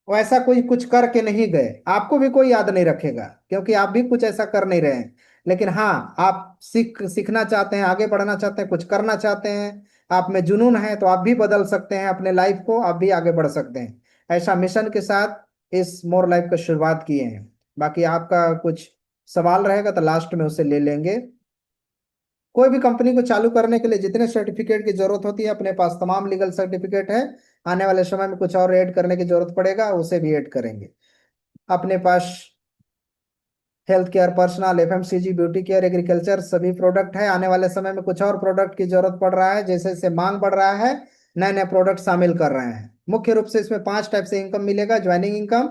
वैसा कोई कुछ करके नहीं गए। आपको भी कोई याद नहीं रखेगा क्योंकि आप भी कुछ ऐसा कर नहीं रहे हैं। लेकिन हाँ, आप सीखना चाहते हैं, आगे बढ़ना चाहते हैं, कुछ करना चाहते हैं, आप में जुनून है, तो आप भी बदल सकते हैं अपने लाइफ को, आप भी आगे बढ़ सकते हैं। ऐसा मिशन के साथ इस मोर लाइफ का शुरुआत किए हैं। बाकी आपका कुछ सवाल रहेगा तो लास्ट में उसे ले लेंगे। कोई भी कंपनी को चालू करने के लिए जितने सर्टिफिकेट की जरूरत होती है, अपने पास तमाम लीगल सर्टिफिकेट है। आने वाले समय में कुछ और ऐड करने की जरूरत पड़ेगा, उसे भी ऐड करेंगे। अपने पास health care, personal, FMCG, beauty care, agriculture सभी प्रोडक्ट है। आने वाले समय में कुछ और प्रोडक्ट की जरूरत पड़ रहा है, जैसे जैसे मांग बढ़ रहा है, नए नए प्रोडक्ट शामिल कर रहे हैं। मुख्य रूप से इसमें 5 टाइप से इनकम मिलेगा। ज्वाइनिंग इनकम,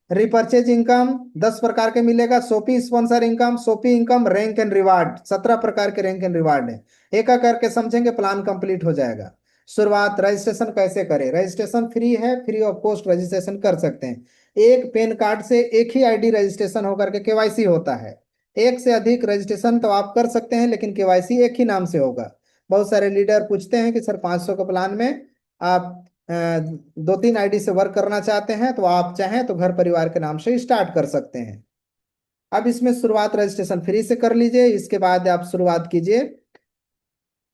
रिपर्चेज इनकम 10 प्रकार के मिलेगा, सोपी स्पॉन्सर इनकम, सोपी इनकम, रैंक एंड रिवार्ड 17 प्रकार के रैंक एंड रिवार्ड है। एक एक करके समझेंगे, प्लान कंप्लीट हो जाएगा। शुरुआत, रजिस्ट्रेशन कैसे करें? रजिस्ट्रेशन फ्री है, फ्री ऑफ कॉस्ट रजिस्ट्रेशन कर सकते हैं। एक पैन कार्ड से एक ही आईडी रजिस्ट्रेशन होकर के केवाईसी होता है। एक से अधिक रजिस्ट्रेशन तो आप कर सकते हैं, लेकिन केवाईसी एक ही नाम से होगा। बहुत सारे लीडर पूछते हैं कि सर 500 के प्लान में आप 2-3 आईडी से वर्क करना चाहते हैं, तो आप चाहें तो घर परिवार के नाम से स्टार्ट कर सकते हैं। अब इसमें शुरुआत रजिस्ट्रेशन फ्री से कर लीजिए, इसके बाद आप शुरुआत कीजिए।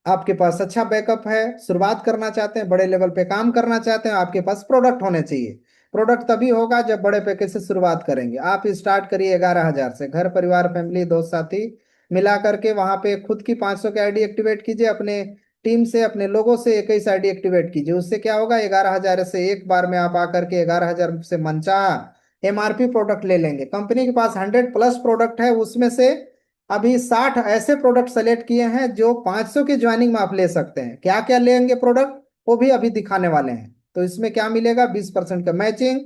आपके पास अच्छा बैकअप है, शुरुआत करना चाहते हैं, बड़े लेवल पे काम करना चाहते हैं, आपके पास प्रोडक्ट होने चाहिए। प्रोडक्ट तभी होगा जब बड़े पैकेज से शुरुआत करेंगे। आप स्टार्ट करिए 11,000 से, घर परिवार फैमिली दोस्त साथी मिला करके वहां पे खुद की 500 की आईडी एक्टिवेट कीजिए। अपने टीम से, अपने लोगों से 21 आईडी एक्टिवेट कीजिए। उससे क्या होगा, 11,000 से एक बार में आप आकर के 11,000 से मनचाहा एमआरपी प्रोडक्ट ले लेंगे। कंपनी के पास 100+ प्रोडक्ट है, उसमें से अभी 60 ऐसे प्रोडक्ट सेलेक्ट किए हैं जो 500 की ज्वाइनिंग में आप ले सकते हैं। क्या क्या लेंगे प्रोडक्ट, वो भी अभी दिखाने वाले हैं। तो इसमें क्या मिलेगा, 20% का मैचिंग,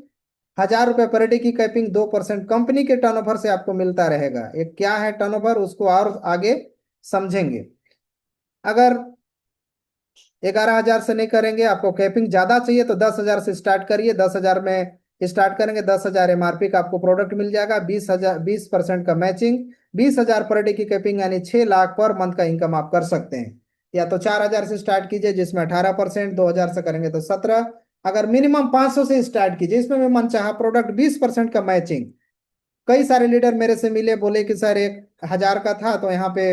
1,000 रुपये पर डे की कैपिंग, 2% कंपनी के टर्नओवर से आपको मिलता रहेगा। ये क्या है टर्नओवर, उसको और आगे समझेंगे। अगर 11,000 से नहीं करेंगे, आपको कैपिंग ज्यादा चाहिए तो 10,000 से स्टार्ट करिए। 10,000 में स्टार्ट करेंगे, 10,000 एमआरपी का आपको प्रोडक्ट मिल जाएगा। 20,000, 20% का मैचिंग, 20,000 पर डे की कैपिंग, यानी 6 लाख पर मंथ का इनकम आप कर सकते हैं। या तो 4,000 से स्टार्ट कीजिए जिसमें 18%, 2,000 से करेंगे तो 17। अगर मिनिमम 500 से स्टार्ट कीजिए, इसमें भी मन चाहा प्रोडक्ट, 20% का मैचिंग। कई सारे लीडर मेरे से मिले, बोले कि सर 1,000 का था तो यहाँ पे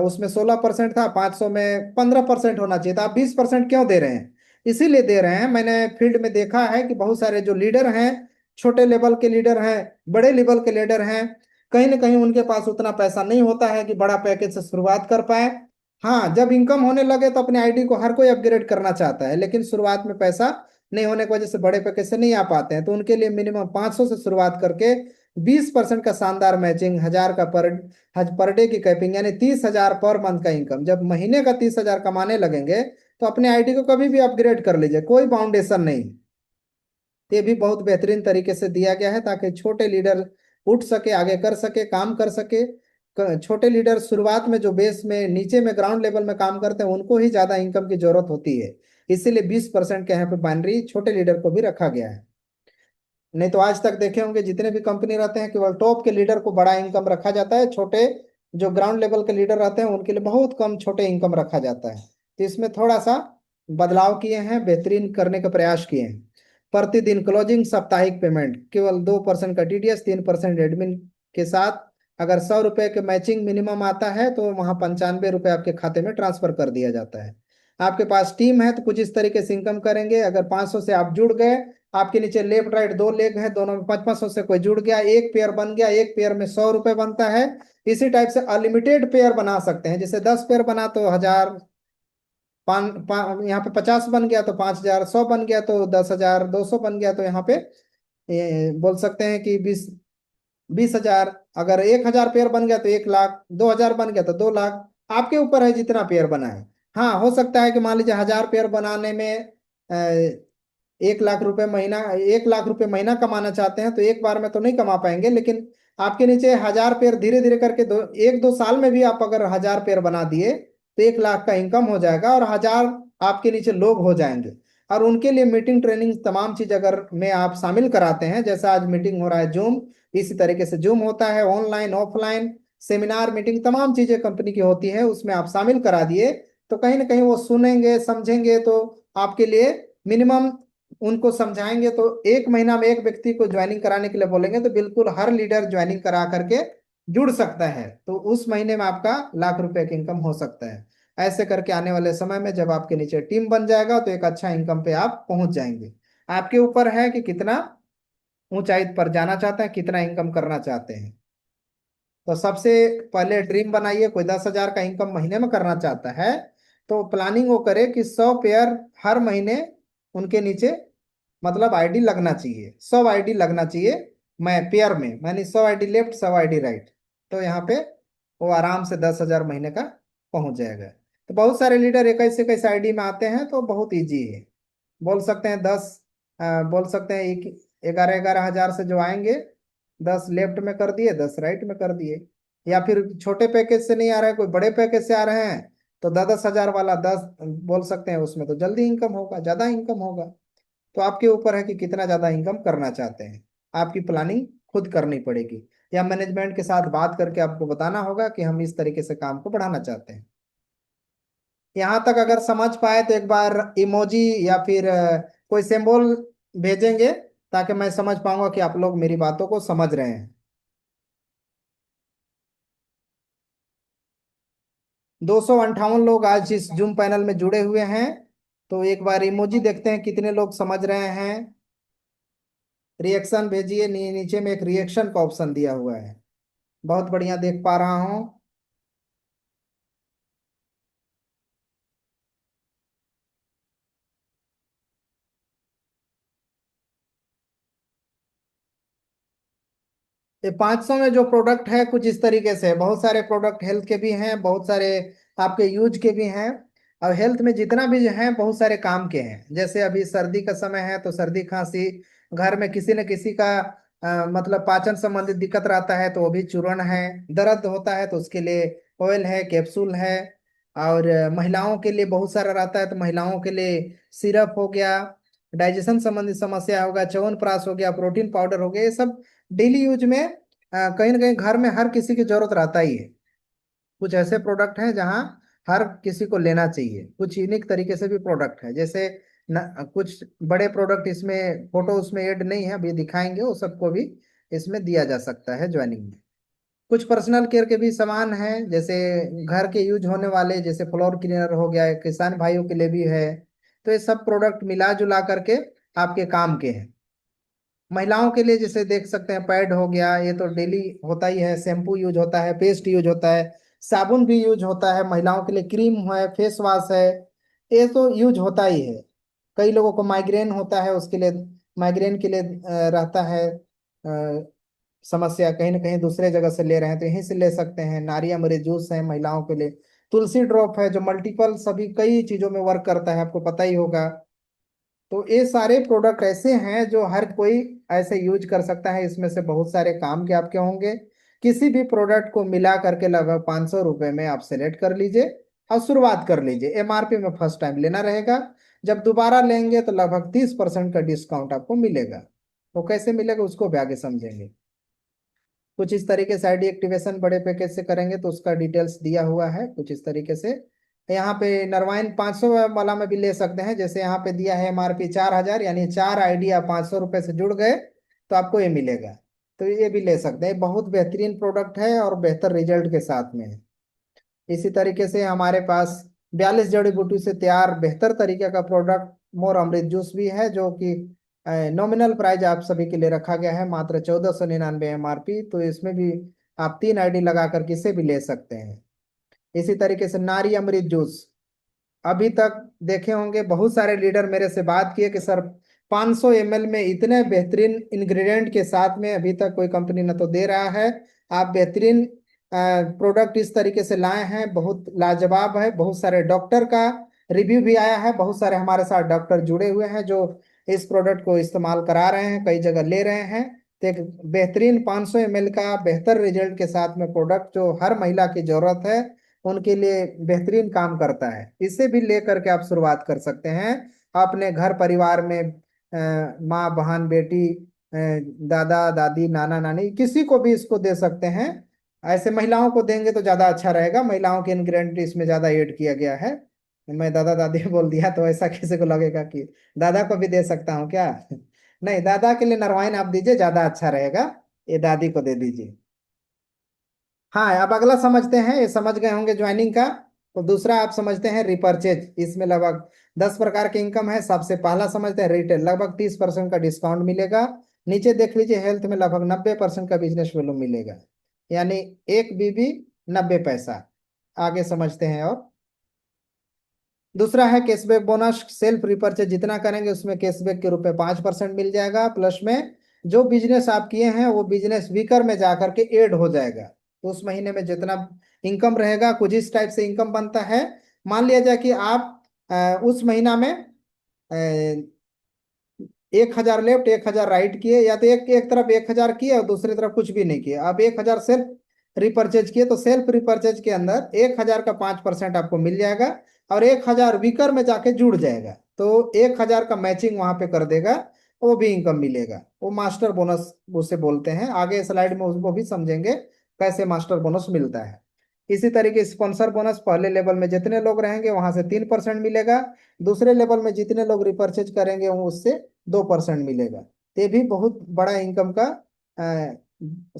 उसमें 16% था, 500 में 15% होना चाहिए था, आप 20% क्यों दे रहे हैं? इसीलिए दे रहे हैं, मैंने फील्ड में देखा है कि बहुत सारे जो लीडर हैं, छोटे लेवल के लीडर हैं, बड़े लेवल के लीडर हैं, कहीं ना कहीं उनके पास उतना पैसा नहीं होता है कि बड़ा पैकेज से शुरुआत कर पाए। हाँ, जब इनकम होने लगे तो अपने आईडी को हर कोई अपग्रेड करना चाहता है, लेकिन शुरुआत में पैसा नहीं होने की वजह से बड़े पैकेज से नहीं आ पाते हैं। तो उनके लिए मिनिमम 500 से शुरुआत करके 20% का शानदार मैचिंग, 1,000 का पर डे की कैपिंग, यानी 30,000 पर मंथ का इनकम। जब महीने का 30,000 कमाने लगेंगे तो अपने आईडी को कभी भी अपग्रेड कर लीजिए, कोई बाउंडेशन नहीं। ये भी बहुत बेहतरीन तरीके से दिया गया है ताकि छोटे लीडर उठ सके, आगे कर सके, काम कर सके। छोटे लीडर शुरुआत में जो बेस में, नीचे में, ग्राउंड लेवल में काम करते हैं, उनको ही ज्यादा इनकम की जरूरत होती है। इसीलिए 20% के यहाँ पे बाइनरी छोटे लीडर को भी रखा गया है। नहीं तो आज तक देखे होंगे जितने भी कंपनी रहते हैं, केवल टॉप के लीडर को बड़ा इनकम रखा जाता है, छोटे जो ग्राउंड लेवल के लीडर रहते हैं उनके लिए बहुत कम छोटे इनकम रखा जाता है। तो इसमें थोड़ा सा बदलाव किए हैं, बेहतरीन करने का प्रयास किए हैं। प्रतिदिन क्लोजिंग, साप्ताहिक पेमेंट, केवल 2% का टीडीएस, 3% एडमिन के साथ। अगर 100 रुपए के मैचिंग मिनिमम आता है तो वहाँ 95 रुपये आपके खाते में ट्रांसफर कर दिया जाता है। आपके पास टीम है तो कुछ इस तरीके से इनकम करेंगे। अगर 500 से आप जुड़ गए, आपके नीचे लेफ्ट राइट 2 लेग है, दोनों में 500 से कोई जुड़ गया, एक पेयर बन गया, एक पेयर में 100 रुपये बनता है। इसी टाइप से अनलिमिटेड पेयर बना सकते हैं, जैसे 10 पेयर बना तो 1,000, यहाँ पे 50 बन गया तो 5,000, 100 बन गया तो 10,000, 200 बन गया तो यहाँ पे बोल सकते हैं कि 20,000। अगर 1,000 पेयर बन गया तो 1 लाख, 2,000 बन गया तो 2 लाख। आपके ऊपर है जितना पेयर बना है। हाँ, हो सकता है कि मान लीजिए 1,000 पेयर बनाने में 1 लाख रुपए महीना, 1 लाख रुपए महीना कमाना चाहते हैं तो एक बार में तो नहीं कमा पाएंगे, लेकिन आपके नीचे 1,000 पेयर धीरे धीरे करके 1-2 साल में भी आप अगर 1,000 पेयर बना दिए तो 1 लाख का इनकम हो जाएगा, और 1,000 आपके नीचे लोग हो जाएंगे। और उनके लिए मीटिंग, ट्रेनिंग, तमाम चीज अगर में आप शामिल कराते हैं, जैसा आज मीटिंग हो रहा है जूम, इसी तरीके से जूम होता है, ऑनलाइन ऑफलाइन सेमिनार मीटिंग, तमाम चीजें कंपनी की होती है, उसमें आप शामिल करा दिए तो कहीं ना कहीं वो सुनेंगे, समझेंगे। तो आपके लिए मिनिमम, उनको समझाएंगे तो 1 महीना में एक व्यक्ति को ज्वाइनिंग कराने के लिए बोलेंगे तो बिल्कुल हर लीडर ज्वाइनिंग करा करके जुड़ सकता है, तो उस महीने में आपका लाख रुपए की इनकम हो सकता है। ऐसे करके आने वाले समय में जब आपके नीचे टीम बन जाएगा तो एक अच्छा इनकम पे आप पहुंच जाएंगे। आपके ऊपर है कि कितना ऊंचाई पर जाना चाहते हैं, कितना इनकम करना चाहते हैं। तो सबसे पहले ड्रीम बनाइए। कोई 10,000 का इनकम महीने में करना चाहता है तो प्लानिंग वो करे कि 100 पेयर हर महीने उनके नीचे, मतलब आईडी लगना चाहिए, 100 आईडी लगना चाहिए। मैं पेयर में मैंने 100 आईडी लेफ्ट, 100 आईडी राइट, तो यहाँ पे वो आराम से 10,000 महीने का पहुंच जाएगा। तो बहुत सारे लीडर 21-21 आईडी में आते हैं तो बहुत इजी है। बोल सकते हैं 10, बोल सकते हैं एक 11-11 हजार से जो आएंगे, 10 लेफ्ट में कर दिए, 10 राइट में कर दिए। या फिर छोटे पैकेज से नहीं आ रहे हैं, कोई बड़े पैकेज से आ रहे हैं तो 10-10 हजार वाला 10 बोल सकते हैं, उसमें तो जल्दी इनकम होगा, ज्यादा इनकम होगा। तो आपके ऊपर है कि कितना ज्यादा इनकम करना चाहते हैं। आपकी प्लानिंग खुद करनी पड़ेगी, या मैनेजमेंट के साथ बात करके आपको बताना होगा कि हम इस तरीके से काम को बढ़ाना चाहते हैं। यहाँ तक अगर समझ पाए तो एक बार इमोजी या फिर कोई सिंबल भेजेंगे ताकि मैं समझ पाऊंगा कि आप लोग मेरी बातों को समझ रहे हैं। 258 लोग आज इस जूम पैनल में जुड़े हुए हैं। तो एक बार इमोजी देखते हैं कितने लोग समझ रहे हैं। रिएक्शन भेजिए, नीचे में एक रिएक्शन का ऑप्शन दिया हुआ है, बहुत बढ़िया देख पा रहा हूँ। ये 500 में जो प्रोडक्ट है कुछ इस तरीके से है। बहुत सारे प्रोडक्ट हेल्थ के भी हैं, बहुत सारे आपके यूज के भी हैं। और हेल्थ में जितना भी हैं बहुत सारे काम के हैं। जैसे अभी सर्दी का समय है तो सर्दी खांसी, घर में किसी न किसी का मतलब पाचन संबंधित दिक्कत रहता है तो वो भी चूर्ण है। दर्द होता है तो उसके लिए ऑयल है, कैप्सूल है। और महिलाओं के लिए बहुत सारा रहता है, तो महिलाओं के लिए सिरप हो गया, डाइजेशन संबंधी समस्या होगा, च्यवनप्राश हो गया, प्रोटीन पाउडर हो गया, ये सब डेली यूज में कहीं ना कहीं घर में हर किसी की जरूरत रहता ही है। कुछ ऐसे प्रोडक्ट हैं जहाँ हर किसी को लेना चाहिए, कुछ यूनिक तरीके से भी प्रोडक्ट है, जैसे कुछ बड़े प्रोडक्ट इसमें फोटो उसमें ऐड नहीं है, अभी दिखाएंगे, वो सबको भी इसमें दिया जा सकता है ज्वाइनिंग में। कुछ पर्सनल केयर के भी सामान हैं, जैसे घर के यूज होने वाले, जैसे फ्लोर क्लीनर हो गया, किसान भाइयों के लिए भी है। तो ये सब प्रोडक्ट मिला जुला करके आपके काम के हैं। महिलाओं के लिए जैसे देख सकते हैं, पैड हो गया, ये तो डेली होता ही है, शैम्पू यूज होता है, पेस्ट यूज होता है, साबुन भी यूज होता है, महिलाओं के लिए क्रीम है, फेस वॉश है, ये तो यूज होता ही है। कई लोगों को माइग्रेन होता है, उसके लिए माइग्रेन के लिए रहता है समस्या, कहीं ना कहीं दूसरे जगह से ले रहे हैं तो यहीं से ले सकते हैं। नारियल जूस है महिलाओं के लिए, तुलसी ड्रॉप है जो मल्टीपल सभी कई चीजों में वर्क करता है, आपको पता ही होगा। तो ये सारे प्रोडक्ट ऐसे हैं जो हर कोई ऐसे यूज कर सकता है, इसमें से बहुत सारे काम के आपके होंगे। किसी भी प्रोडक्ट को मिला करके लगभग 500 रुपये में आप सेलेक्ट कर लीजिए और शुरुआत कर लीजिए। एमआरपी में फर्स्ट टाइम लेना रहेगा, जब दोबारा लेंगे तो लगभग 30% का डिस्काउंट आपको मिलेगा। तो कैसे मिलेगा उसको भी आगे समझेंगे। कुछ इस तरीके से आईडी एक्टिवेशन बड़े पैकेज से करेंगे तो उसका डिटेल्स दिया हुआ है कुछ इस तरीके से। यहाँ पे नरवाइन 500 वाला में भी ले सकते हैं, जैसे यहाँ पे दिया है एमआरपी 4000, यानी 4 आईडी आप 500 रुपये से जुड़ गए तो आपको ये मिलेगा। तो ये भी ले सकते हैं, बहुत बेहतरीन प्रोडक्ट है और बेहतर रिजल्ट के साथ में है। इसी तरीके से हमारे पास 42 जड़ी बूटी से तैयार बेहतर तरीके का प्रोडक्ट मोर अमृत जूस भी है, जो कि नॉमिनल प्राइस आप सभी के लिए रखा गया है मात्र 1499 एमआरपी। तो इसमें भी आप 3 आईडी लगा करके इसे भी ले सकते हैं। इसी तरीके से नारी अमृत जूस, अभी तक देखे होंगे बहुत सारे लीडर मेरे से बात किए कि सर 500 ml में इतने बेहतरीन इंग्रेडिएंट के साथ में अभी तक कोई कंपनी न तो दे रहा है। आप बेहतरीन प्रोडक्ट इस तरीके से लाए हैं, बहुत लाजवाब है। बहुत सारे डॉक्टर का रिव्यू भी आया है, बहुत सारे हमारे साथ डॉक्टर जुड़े हुए हैं जो इस प्रोडक्ट को इस्तेमाल करा रहे हैं, कई जगह ले रहे हैं। तो एक बेहतरीन 500 ml का बेहतर रिजल्ट के साथ में प्रोडक्ट जो हर महिला की जरूरत है उनके लिए बेहतरीन काम करता है, इसे भी लेकर के आप शुरुआत कर सकते हैं। अपने घर परिवार में माँ बहन बेटी दादा दादी नाना नानी किसी को भी इसको दे सकते हैं। ऐसे महिलाओं को देंगे तो ज़्यादा अच्छा रहेगा, महिलाओं के इंग्रेडिएंट इसमें ज़्यादा ऐड किया गया है। मैं दादा दादी बोल दिया तो ऐसा किसी को लगेगा कि दादा को भी दे सकता हूँ क्या। नहीं, दादा के लिए नरवाइन आप दीजिए, ज़्यादा अच्छा रहेगा, ये दादी को दे दीजिए। हाँ, अब अगला समझते हैं, ये समझ गए होंगे ज्वाइनिंग का। तो दूसरा आप समझते हैं रिपर्चेज, इसमें लगभग 10 प्रकार के इनकम है। सबसे पहला समझते हैं रिटेल, लगभग 30% का डिस्काउंट मिलेगा। नीचे देख लीजिए, हेल्थ में लगभग 90% का बिजनेस वैल्यू मिलेगा, यानी एक बीबी 90 पैसा। आगे समझते हैं। और दूसरा है कैशबैक बोनस, सेल्फ रिपर्चेज जितना करेंगे उसमें कैशबैक के रूप में 5% मिल जाएगा, प्लस में जो बिजनेस आप किए हैं वो बिजनेस वीकर में जाकर के ऐड हो जाएगा। तो उस महीने में जितना इनकम रहेगा, कुछ इस टाइप से इनकम बनता है। मान लिया जाए कि आप उस महीना में 1000 लेफ्ट 1000 राइट किए, या तो एक एक तरफ 1000 किए और दूसरी तरफ कुछ भी नहीं किए, आप 1000 सेल्फ रिपर्चेज किए, तो सेल्फ रिपर्चेज के अंदर 1000 का 5% आपको मिल जाएगा और 1000 वीकर में जाके जुड़ जाएगा, तो 1000 का मैचिंग वहां पे कर देगा, वो भी इनकम मिलेगा। वो मास्टर बोनस उसे बोलते हैं, आगे स्लाइड में उसको भी समझेंगे कैसे मास्टर बोनस मिलता है। इसी तरीके स्पॉन्सर बोनस, पहले लेवल में जितने लोग रहेंगे वहां से 3% मिलेगा, दूसरे लेवल में जितने लोग रिपर्चेज करेंगे वो उससे 2% मिलेगा। ये भी बहुत बड़ा इनकम का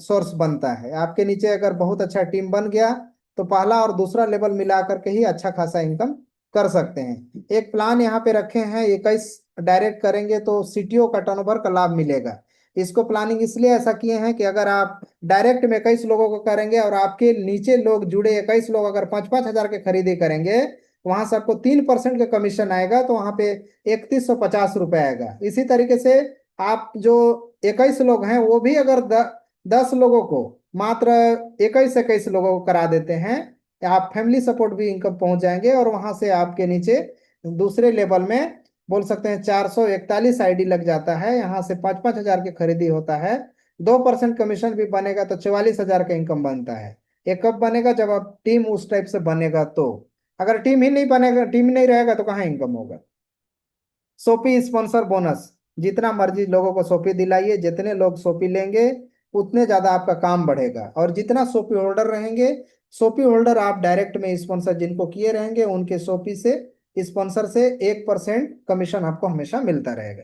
सोर्स बनता है। आपके नीचे अगर बहुत अच्छा टीम बन गया तो पहला और दूसरा लेवल मिला करके ही अच्छा खासा इनकम कर सकते हैं। एक प्लान यहाँ पे रखे हैं, 21 डायरेक्ट करेंगे तो सीटीओ का टर्नओवर का लाभ मिलेगा। इसको प्लानिंग इसलिए ऐसा किए हैं कि अगर आप डायरेक्ट में 21 लोगों को करेंगे और आपके नीचे लोग जुड़े 21 लोग अगर 5-5 हजार के खरीदी करेंगे, वहां से आपको 3% का कमीशन आएगा, तो वहां पे 3150 रुपये आएगा। इसी तरीके से आप जो 21 लोग हैं वो भी अगर 10 लोगों को, मात्र 21-21 लोगों को करा देते हैं, आप फैमिली सपोर्ट भी इनकम पहुंच जाएंगे और वहां से आपके नीचे दूसरे लेवल में बोल सकते हैं 441 आईडी लग जाता है। यहाँ से 5-5 हजार की खरीदी होता है, 2% कमीशन भी बनेगा तो 44 हजार का इनकम बनता है। ये कब बनेगा, जब आप टीम उस टाइप से बनेगा तो। अगर टीम ही नहीं बनेगा, टीम ही नहीं रहेगा तो कहाँ इनकम होगा। सोपी स्पॉन्सर बोनस, जितना मर्जी लोगों को सोपी दिलाइए, जितने लोग सोपी लेंगे उतने ज्यादा आपका काम बढ़ेगा। और जितना सोपी होल्डर रहेंगे, सोपी होल्डर आप डायरेक्ट में स्पॉन्सर जिनको किए रहेंगे उनके सोपी से, स्पॉन्सर से 1% कमीशन आपको हमेशा मिलता रहेगा।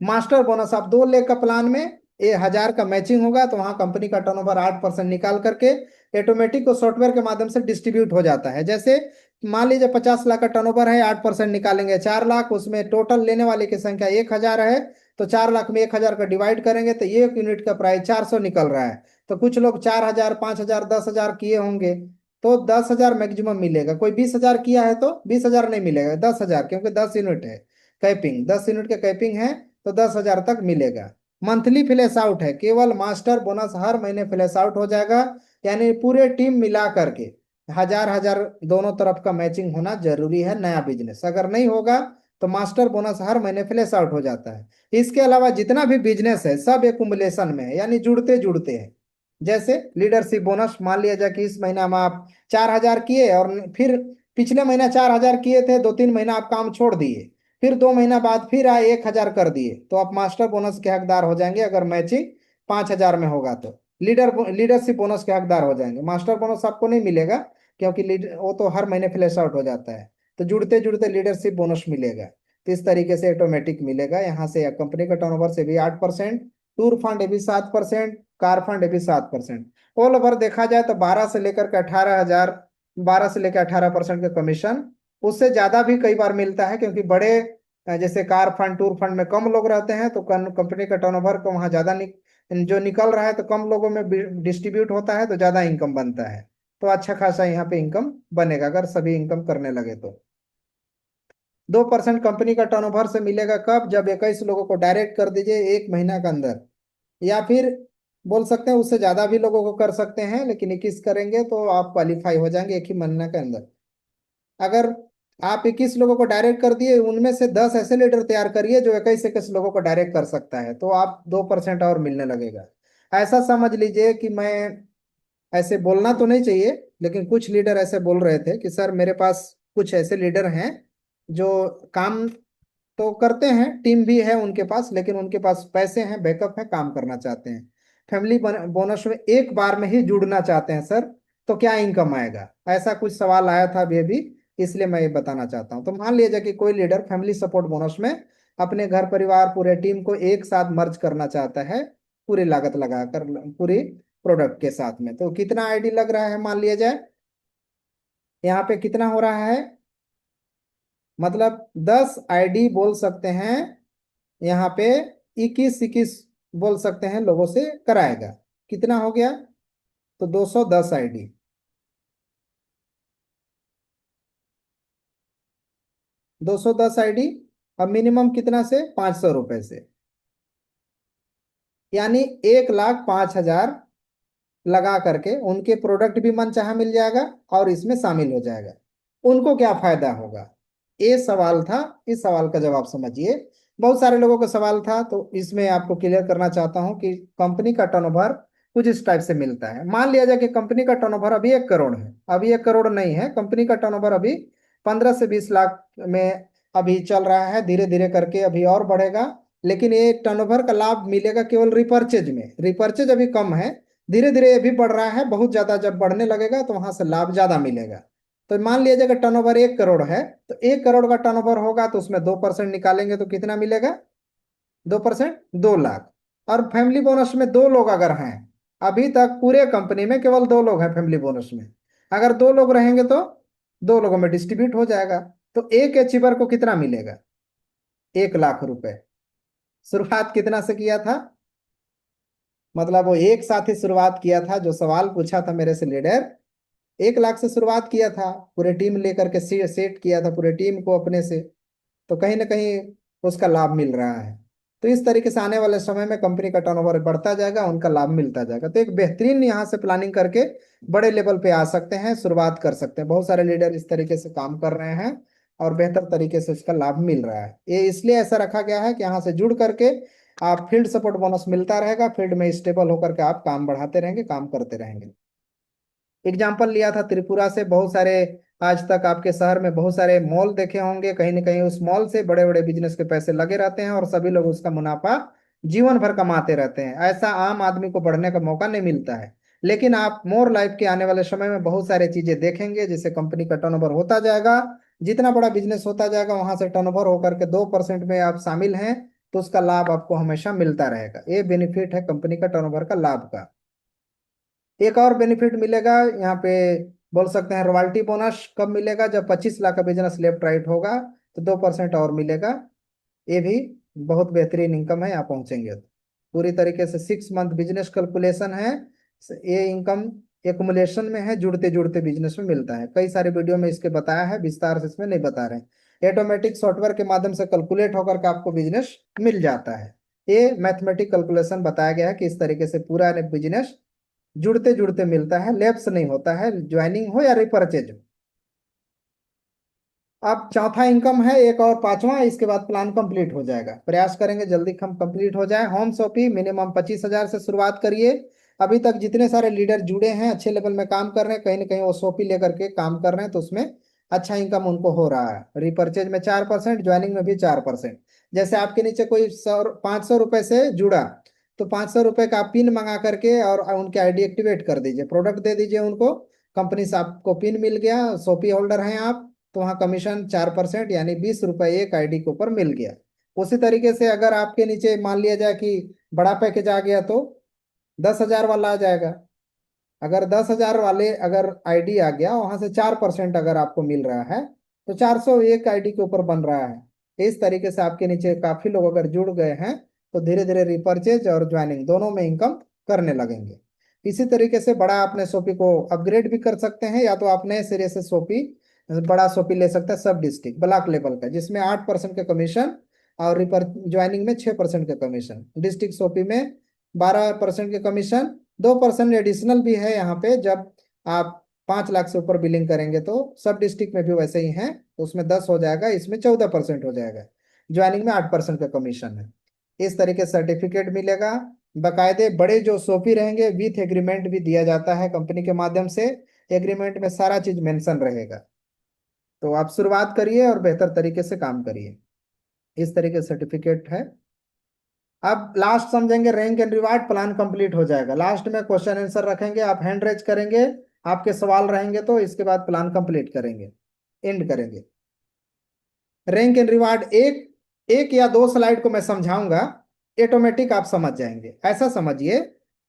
मास्टर बोनस, आप 2 लाख का प्लान में 1,000 का मैचिंग होगा तो वहां कंपनी का टर्नओवर 8% निकाल करके ऑटोमेटिक को सॉफ्टवेयर के माध्यम से डिस्ट्रीब्यूट हो जाता है। जैसे मान लीजिए 50 लाख का टर्नओवर है, 8% निकालेंगे 4 लाख, उसमें टोटल लेने वाले की संख्या 1,000 है, तो 4 लाख में 1,000 का डिवाइड करेंगे तो 1 यूनिट का प्राइस 400 निकल रहा है। तो कुछ लोग 4,000, 5,000, 10,000 किए होंगे तो 10,000 मैक्सिमम मिलेगा। कोई 20,000 किया है तो 20,000 नहीं मिलेगा, 10,000, क्योंकि 10 यूनिट है कैपिंग, 10 यूनिट का कैपिंग है तो 10,000 तक मिलेगा। मंथली फ्लैश आउट है, केवल मास्टर बोनस हर महीने फ्लैश आउट हो जाएगा। यानी पूरे टीम मिला करके 1,000 1,000 दोनों तरफ का मैचिंग होना जरूरी है। नया बिजनेस अगर नहीं होगा तो मास्टर बोनस हर महीने फ्लैश आउट हो जाता है। इसके अलावा जितना भी बिजनेस है सब एकुमुलेशन में है, यानी जुड़ते जुड़ते हैं। जैसे लीडरशिप बोनस, मान लिया जाए कि इस महीना में आप 4,000 किए और फिर पिछले महीना 4,000 किए थे, 2-3 महीना आप काम छोड़ दिए, फिर 2 महीना बाद फिर आए 1,000 कर दिए, तो आप मास्टर बोनस के हकदार हो जाएंगे। अगर मैचिंग 5,000 में होगा तो लीडरशिप बोनस के हकदार हो जाएंगे। मास्टर बोनस आपको नहीं मिलेगा क्योंकि वो तो हर महीने फ्लैश आउट हो जाता है, तो जुड़ते जुड़ते लीडरशिप बोनस मिलेगा। तो इस तरीके से ऑटोमेटिक मिलेगा। यहाँ से कंपनी का टर्नओवर से भी 8%, टूर फंड ये भी 7%, कार फंड ये भी 7%। ऑल ओवर देखा जाए तो 12 से लेकर 18% का कमीशन, उससे ज्यादा भी कई बार मिलता है, क्योंकि बड़े जैसे कार फंड, टूर फंड में कम लोग रहते हैं तो कंपनी का टर्नओवर को वहां ज्यादा जो निकल रहा है तो कम लोगों में डिस्ट्रीब्यूट होता है तो ज्यादा इनकम बनता है। तो अच्छा खासा यहाँ पे इनकम बनेगा अगर सभी इनकम करने लगे तो। 2% कंपनी का टर्नओवर से मिलेगा कब, जब 21 लोगों को डायरेक्ट कर दीजिए 1 महीना के अंदर, या फिर बोल सकते हैं उससे ज्यादा भी लोगों को कर सकते हैं, लेकिन 21 करेंगे तो आप क्वालिफाई हो जाएंगे 1 ही महीना के अंदर। अगर आप 21 लोगों को डायरेक्ट कर दिए, उनमें से 10 ऐसे लीडर तैयार करिए जो 21-21 लोगों को डायरेक्ट कर सकता है, तो आप 2% और मिलने लगेगा। ऐसा समझ लीजिए कि मैं, ऐसे बोलना तो नहीं चाहिए, लेकिन कुछ लीडर ऐसे बोल रहे थे कि सर मेरे पास कुछ ऐसे लीडर हैं जो काम तो करते हैं, टीम भी है उनके पास, लेकिन उनके पास पैसे हैं, बैकअप है, काम करना चाहते हैं, फैमिली बोनस में एक बार में ही जुड़ना चाहते हैं सर, तो क्या इनकम आएगा। ऐसा कुछ सवाल आया था अभी अभी, इसलिए मैं ये बताना चाहता हूँ। तो मान लीजिए कि कोई लीडर फैमिली सपोर्ट बोनस में अपने घर परिवार पूरे टीम को एक साथ मर्ज करना चाहता है, पूरी लागत लगाकर, पूरी प्रोडक्ट के साथ में, तो कितना आईडी लग रहा है मान लिया जाए, यहाँ पे कितना हो रहा है, मतलब 10 आईडी बोल सकते हैं यहाँ पे, 21-21 बोल सकते हैं लोगों से कराएगा। कितना हो गया, तो 210 आईडी। 210 आईडी, अब मिनिमम कितना से, 500 रुपए से, यानी 1,05,000 लगा करके उनके प्रोडक्ट भी मनचाहा मिल जाएगा और इसमें शामिल हो जाएगा। उनको क्या फायदा होगा, ये सवाल था। इस सवाल का जवाब समझिए। बहुत सारे लोगों का सवाल था, तो इसमें आपको क्लियर करना चाहता हूं कि कंपनी का टर्नओवर कुछ इस टाइप से मिलता है। मान लिया जाए कि कंपनी का टर्नओवर अभी 1 करोड़ है, अभी 1 करोड़ नहीं है, कंपनी का टर्नओवर अभी 15 से 20 लाख में अभी चल रहा है, धीरे धीरे करके अभी और बढ़ेगा। लेकिन ये टर्नओवर का लाभ मिलेगा केवल रिपर्चेज में, रिपर्चेज अभी कम है, धीरे धीरे ये भी बढ़ रहा है, बहुत ज्यादा जब बढ़ने लगेगा तो वहां से लाभ ज्यादा मिलेगा। तो मान लीजिए अगर टर्नओवर 1 करोड़ है, तो 1 करोड़ का टर्नओवर होगा तो उसमें 2% निकालेंगे तो कितना मिलेगा, 2%, 2 लाख। और फैमिली बोनस में 2 लोग अगर हैं, अभी तक पूरे कंपनी में केवल 2 लोग हैं फैमिली बोनस में, अगर 2 लोग रहेंगे तो 2 लोगों में डिस्ट्रीब्यूट हो जाएगा, तो एक अचीवर को कितना मिलेगा, 1 लाख रुपए। शुरुआत कितना से किया था, मतलब वो एक साथ ही शुरुआत किया था, जो सवाल पूछा था मेरे से लीडर, 1 लाख से शुरुआत किया था, पूरे टीम लेकर के सेट किया था पूरे टीम को अपने से, तो कहीं ना कहीं उसका लाभ मिल रहा है। तो इस तरीके से आने वाले समय में कंपनी का टर्नओवर बढ़ता जाएगा, उनका लाभ मिलता जाएगा। तो एक बेहतरीन यहाँ से प्लानिंग करके बड़े लेवल पे आ सकते हैं, शुरुआत कर सकते हैं। बहुत सारे लीडर इस तरीके से काम कर रहे हैं और बेहतर तरीके से इसका लाभ मिल रहा है। ये इसलिए ऐसा रखा गया है कि यहाँ से जुड़ करके आप फील्ड सपोर्ट बोनस मिलता रहेगा, फील्ड में स्टेबल होकर के आप काम बढ़ाते रहेंगे, काम करते रहेंगे। एग्जाम्पल लिया था त्रिपुरा से, बहुत सारे आज तक आपके शहर में बहुत सारे मॉल देखे होंगे, कहीं ना कहीं उस मॉल से बड़े बड़े बिजनेस के पैसे लगे रहते हैं और सभी लोग उसका मुनाफा जीवन भर कमाते रहते हैं। ऐसा आम आदमी को बढ़ने का मौका नहीं मिलता है। लेकिन आप मोर लाइफ के आने वाले समय में बहुत सारी चीजें देखेंगे, जिससे कंपनी का टर्नओवर होता जाएगा। जितना बड़ा बिजनेस होता जाएगा वहां से टर्नओवर होकर के 2% में आप शामिल हैं, तो उसका लाभ आपको हमेशा मिलता रहेगा। ये बेनिफिट है कंपनी का टर्नओवर का लाभ का। एक और बेनिफिट मिलेगा यहाँ पे, बोल सकते हैं रॉयल्टी बोनस। कब मिलेगा? जब 25 लाख का बिजनेस लेफ्ट राइट होगा तो 2% और मिलेगा। ये भी बहुत बेहतरीन इनकम है, यहाँ पहुंचेंगे तो पूरी तरीके से 6 मंथ बिजनेस कैलकुलेशन है। ये इनकम एक्मुलेशन में है, जुड़ते जुड़ते बिजनेस में मिलता है। कई सारे वीडियो में इसके बताया है, विस्तार से इसमें नहीं बता रहे हैं। ऑटोमेटिक सॉफ्टवेयर के माध्यम से कैलकुलेट होकर के आपको बिजनेस मिल जाता है। ये मैथमेटिक कैलकुलेशन बताया गया है कि इस तरीके से पूरा बिजनेस जुड़ते जुड़ते मिलता है, लैप्स नहीं होता है, ज्वाइनिंग हो या रिपर्चेज हो। अब चौथा इनकम है एक और पांचवा, इसके बाद प्लान कंप्लीट हो जाएगा। प्रयास करेंगे जल्दी हम कंप्लीट हो जाए। होम शॉपी मिनिमम 25,000 से शुरुआत करिए। अभी तक जितने सारे लीडर जुड़े हैं, अच्छे लेवल में काम कर रहे हैं, कहीं ना कहीं वो शॉपी लेकर के काम कर रहे हैं, तो उसमें अच्छा इनकम उनको हो रहा है। रिपर्चेज में 4%, ज्वाइनिंग में भी 4%। जैसे आपके नीचे कोई 500 रुपए से जुड़ा, तो 500 रुपए का आप पिन मंगा करके और उनके आईडी एक्टिवेट कर दीजिए, प्रोडक्ट दे दीजिए उनको। कंपनी से आपको पिन मिल गया, शॉपी होल्डर हैं आप, तो वहाँ कमीशन 4% यानी 20 रुपए एक आईडी के ऊपर मिल गया। उसी तरीके से अगर आपके नीचे मान लिया जाए कि बड़ा पैकेज आ गया, तो 10,000 वाला आ जाएगा। अगर 10,000 वाले अगर आईडी आ गया, वहां से 4% अगर आपको मिल रहा है, तो 401 आईडी के ऊपर बन रहा है। इस तरीके से आपके नीचे काफी लोग अगर जुड़ गए हैं, तो धीरे धीरे रिपर्चेज और ज्वाइनिंग दोनों में इनकम करने लगेंगे। इसी तरीके से बड़ा अपने सोपी को अपग्रेड भी कर सकते हैं, या तो आप नए सिरे से सोपी बड़ा सोपी ले सकते हैं सब डिस्ट्रिक्ट ब्लॉक लेवल का, जिसमें 8% का कमीशन और रिपर ज्वाइनिंग में 6% का कमीशन, डिस्ट्रिक्ट सोपी में 12% के कमीशन। 2% एडिशनल भी है यहाँ पे, जब आप 5 लाख से ऊपर बिलिंग करेंगे, तो सब डिस्ट्रिक्ट में भी वैसे ही है, तो उसमें 10 हो जाएगा, इसमें 14% हो जाएगा। ज्वाइनिंग में 8% का कमीशन है। इस तरीके से सर्टिफिकेट मिलेगा। बकायदे बड़े जो सोपी रहेंगे विथ एग्रीमेंट भी दिया जाता है कंपनी के माध्यम से। एग्रीमेंट में सारा चीज मेंशन रहेगा। तो आप शुरुआत करिए और बेहतर तरीके से काम करिए। इस तरीके सर्टिफिकेट है। अब लास्ट समझेंगे, rank and reward plan complete हो जाएगा। लास्ट में क्वेश्चन आंसर रखेंगे, आप हैंड रेज करेंगे, आपके सवाल रहेंगे, तो इसके बाद प्लान कंप्लीट करेंगे, एंड करेंगे। रैंक एंड रिवार्ड एक एक या दो स्लाइड को मैं समझाऊंगा, ऑटोमेटिक आप समझ जाएंगे। ऐसा समझिए,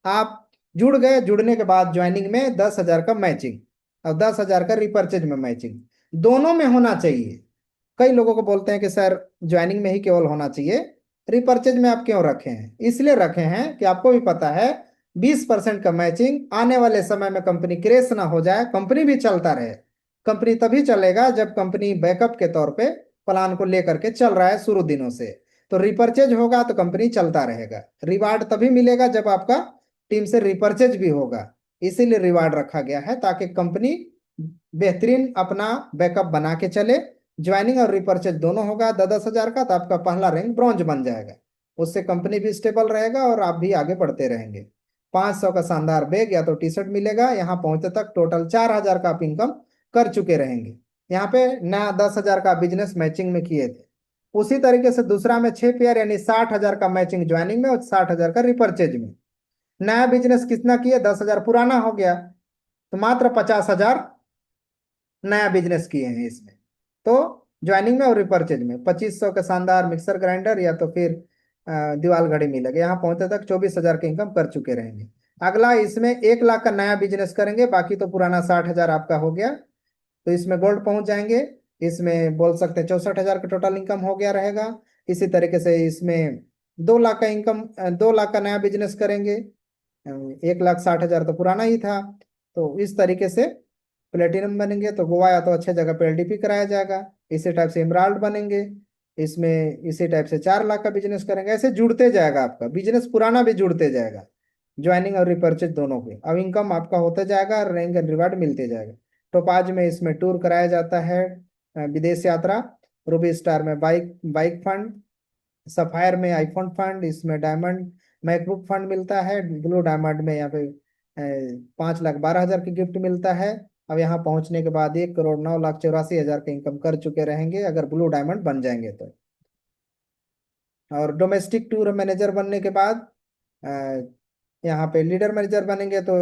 आप जुड़ गए, जुड़ने के बाद ज्वाइनिंग में 10,000 का मैचिंग और 10,000 का रिपर्चेज में मैचिंग दोनों में होना चाहिए। कई लोगों को बोलते हैं कि सर ज्वाइनिंग में ही केवल होना चाहिए, रिपर्चेज में आप क्यों रखे हैं? इसलिए रखे हैं कि आपको भी पता है 20% का मैचिंग आने वाले समय में कंपनी क्रेश ना हो जाए, कंपनी भी चलता रहे। कंपनी तभी चलेगा जब कंपनी बैकअप के तौर पे प्लान को लेकर के चल रहा है शुरू दिनों से। तो रिपर्चेज होगा तो कंपनी चलता रहेगा। रिवार्ड तभी मिलेगा जब आपका टीम से रिपर्चेज भी होगा। इसीलिए रिवार्ड रखा गया है, ताकि कंपनी बेहतरीन अपना बैकअप बना के चले। ज्वाइनिंग और रिपर्चेज दोनों होगा 10-10 हजार का, तो आपका पहला रैंक ब्रॉन्ज बन जाएगा। उससे कंपनी भी स्टेबल रहेगा और आप भी आगे बढ़ते रहेंगे। 500 का शानदार बैग या तो टी शर्ट मिलेगा। यहाँ पहुंचते तक टोटल 4,000 का आप इनकम कर चुके रहेंगे। यहाँ पे नया 10,000 का बिजनेस मैचिंग में किए थे। उसी तरीके से दूसरा में 6 पेयर यानी 60,000 का मैचिंग ज्वाइनिंग में और 60,000 का रिपर्चेज में। नया बिजनेस कितना किए? 10,000 पुराना हो गया, तो मात्र 50,000 नया बिजनेस किए हैं इसमें। तो ज्वाइनिंग में और रिपर्चेज में 2500 का शानदार मिक्सर ग्राइंडर या तो फिर दीवार घड़ी मिलेगा। यहाँ पहुंचते तक 24,000 की इनकम कर चुके रहेंगे। अगला इसमें 1 लाख का नया बिजनेस करेंगे, बाकी तो पुराना 60,000 आपका हो गया, तो इसमें गोल्ड पहुंच जाएंगे। इसमें बोल सकते हैं 64,000 का टोटल इनकम हो गया रहेगा। इसी तरीके से इसमें 2 लाख का इनकम, 2 लाख का नया बिजनेस करेंगे। 1,60,000 तो पुराना ही था। तो इस तरीके से प्लेटिनम बनेंगे तो गोवा या तो अच्छे जगह पे एलडीपी कराया जाएगा। इसी टाइप से इमराल्ड बनेंगे, इसमें इसी टाइप से 4 लाख का बिजनेस करेंगे। ऐसे जुड़ते जाएगा, आपका बिजनेस पुराना भी जुड़ते जाएगा, ज्वाइनिंग और रिपर्चेज दोनों के। अब इनकम आपका होते जाएगा और रैंक एंड रिवार्ड मिलते जाएगा। टोपाज में इसमें टूर कराया जाता है, विदेश यात्रा। रूबी स्टार में बाइक बाइक फंड। सफायर में आईफोन फंड। इसमें डायमंड मैकबुक फंड मिलता है। ब्लू डायमंड में यहाँ पे 5,12,000 की गिफ्ट मिलता है। अब यहाँ पहुंचने के बाद 1,09,84,000 का इनकम कर चुके रहेंगे अगर ब्लू डायमंड बन जाएंगे तो। और डोमेस्टिक टूर मैनेजर बनने के बाद यहाँ पे लीडर मैनेजर बनेंगे तो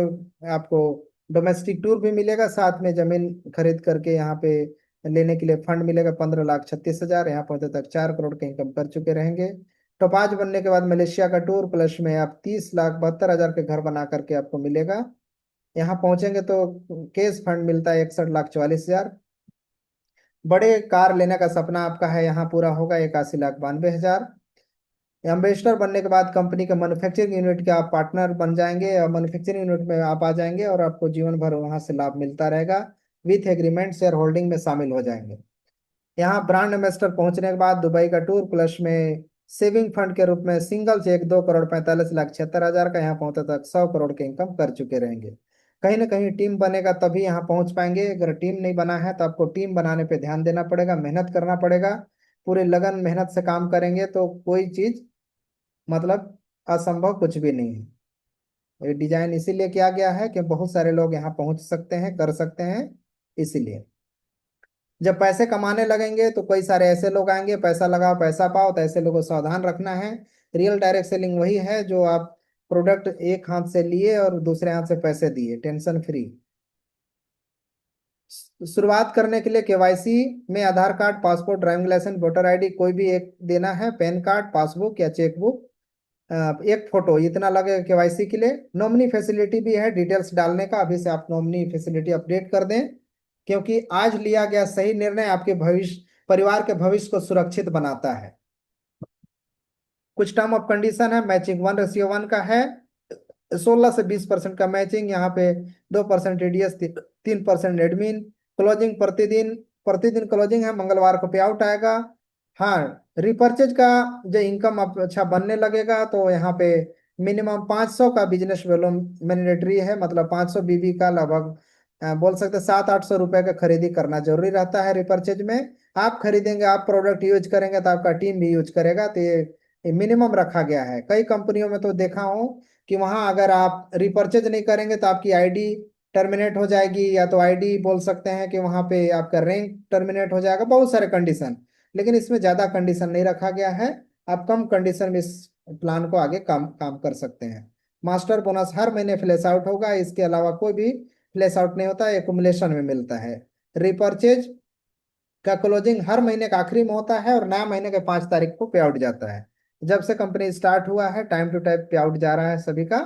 आपको डोमेस्टिक टूर भी मिलेगा, साथ में जमीन खरीद करके यहाँ पे लेने के लिए फंड मिलेगा 15,36,000। यहाँ पहुंचे तक 4 करोड़ का इनकम कर चुके रहेंगे। टोपाज बनने के बाद मलेशिया का टूर प्लस में आप 30,72,000 के घर बना करके आपको मिलेगा। यहाँ पहुंचेंगे तो केस फंड मिलता है 61,44,000। बड़े कार लेने का सपना आपका है यहाँ पूरा होगा 81,92,000। एम्बेसडर बनने के बाद कंपनी के मैन्युफैक्चरिंग यूनिट के आप पार्टनर बन जाएंगे और मैन्युफैक्चरिंग यूनिट में आप आ जाएंगे और आपको जीवन भर वहां से लाभ मिलता रहेगा। विथ एग्रीमेंट शेयर होल्डिंग में शामिल हो जाएंगे। यहाँ ब्रांड एम्बेसडर पहुंचने के बाद दुबई का टूर प्लस में सेविंग फंड के रूप में सिंगल चेक 2,45,76,000 का यहाँ पहुंचे तक 100 करोड़ के इनकम कर चुके रहेंगे। कहीं ना कहीं टीम बनेगा तभी यहाँ पहुंच पाएंगे। अगर टीम नहीं बना है तो आपको टीम बनाने पे ध्यान देना पड़ेगा, मेहनत करना पड़ेगा। पूरे लगन मेहनत से काम करेंगे तो कोई चीज मतलब असंभव कुछ भी नहीं है। ये डिजाइन इसीलिए किया गया है कि बहुत सारे लोग यहाँ पहुंच सकते हैं, कर सकते हैं, इसीलिए। जब पैसे कमाने लगेंगे तो कई सारे ऐसे लोग आएंगे, पैसा लगाओ पैसा पाओ, तो ऐसे लोगों को सावधान रखना है। रियल डायरेक्ट सेलिंग वही है जो आप प्रोडक्ट एक हाथ से लिए और दूसरे हाथ से पैसे दिए, टेंशन फ्री। शुरुआत करने के लिए केवाईसी में Aadhaar card, passport, driving licence, voter ID कोई भी एक देना है, पैन कार्ड, पासबुक या चेकबुक, एक फोटो, इतना लगेगा केवाईसी के लिए। नॉमिनी फैसिलिटी भी है डिटेल्स डालने का, अभी से आप नॉमिनी फैसिलिटी अपडेट कर दें, क्योंकि आज लिया गया सही निर्णय आपके भविष्य, परिवार के भविष्य को सुरक्षित बनाता है। कुछ टर्म ऑफ कंडीशन है, मैचिंग 1:1 का है, 16 से 20% का मैचिंग, यहाँ पे 2% टीडीएस, 3% एडमिन। क्लोजिंग प्रतिदिन, प्रतिदिन क्लोजिंग है, मंगलवार को पे आउट आएगा। हाँ, रिपर्चेज का जो इनकम अब अच्छा बनने लगेगा तो यहाँ पे मिनिमम 500 का बिजनेस वॉल्यूम मैंडेटरी है, मतलब 500 बीबी का लगभग बोल सकते 700-800 रुपए का खरीदी करना जरूरी रहता है रिपर्चेज में। आप खरीदेंगे, आप प्रोडक्ट यूज करेंगे तो आपका टीम भी यूज करेगा, तो ये मिनिमम रखा गया है। कई कंपनियों में तो देखा हूँ कि वहां अगर आप रिपर्चेज नहीं करेंगे तो आपकी आईडी टर्मिनेट हो जाएगी, या तो आईडी बोल सकते हैं कि वहां पे आपका रैंक टर्मिनेट हो जाएगा, बहुत सारे कंडीशन। लेकिन इसमें ज्यादा कंडीशन नहीं रखा गया है, आप कम कंडीशन में इस प्लान को आगे काम काम कर सकते हैं। मास्टर बोनस हर महीने फ्लैश आउट होगा, इसके अलावा कोई भी फ्लैश आउट नहीं होता, एकुमुलेशन में मिलता है। रिपर्चेज का क्लोजिंग हर महीने का आखिरी में होता है और नया महीने के 5 तारीख को पे आउट जाता है। जब से कंपनी स्टार्ट हुआ है टाइम टू टाइम पे आउट जा रहा है सभी का।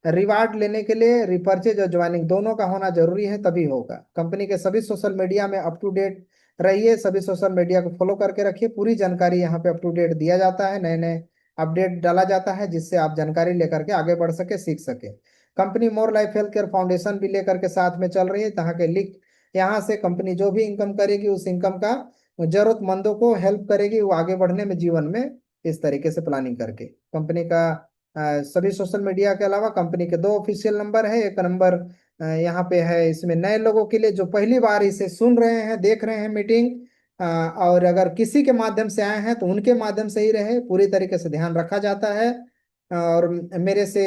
रिवार्ड लेने के लिए रिपर्चेज और ज्वाइनिंग दोनों का होना जरूरी है, तभी होगा। कंपनी के सभी सोशल मीडिया में अप टू डेट रहिए, सभी सोशल मीडिया को फॉलो करके रखिए, पूरी जानकारी यहाँ पे अप टू डेट दिया जाता है, नए नए अपडेट डाला जाता है, जिससे आप जानकारी लेकर के आगे बढ़ सके, सीख सके। Company more life health care foundation भी लेकर के साथ में चल रही है, यहाँ के लिंक, यहाँ से कंपनी जो भी इनकम करेगी उस इनकम का जरूरतमंदों को हेल्प करेगी वो आगे बढ़ने में जीवन में, इस तरीके से प्लानिंग करके। कंपनी का सभी सोशल मीडिया के अलावा कंपनी के 2 ऑफिशियल नंबर है। एक नंबर यहाँ पे है, इसमें नए लोगों के लिए जो पहली बार इसे सुन रहे हैं, देख रहे हैं मीटिंग, और अगर किसी के माध्यम से आए हैं तो उनके माध्यम से ही रहे, पूरी तरीके से ध्यान रखा जाता है। और मेरे से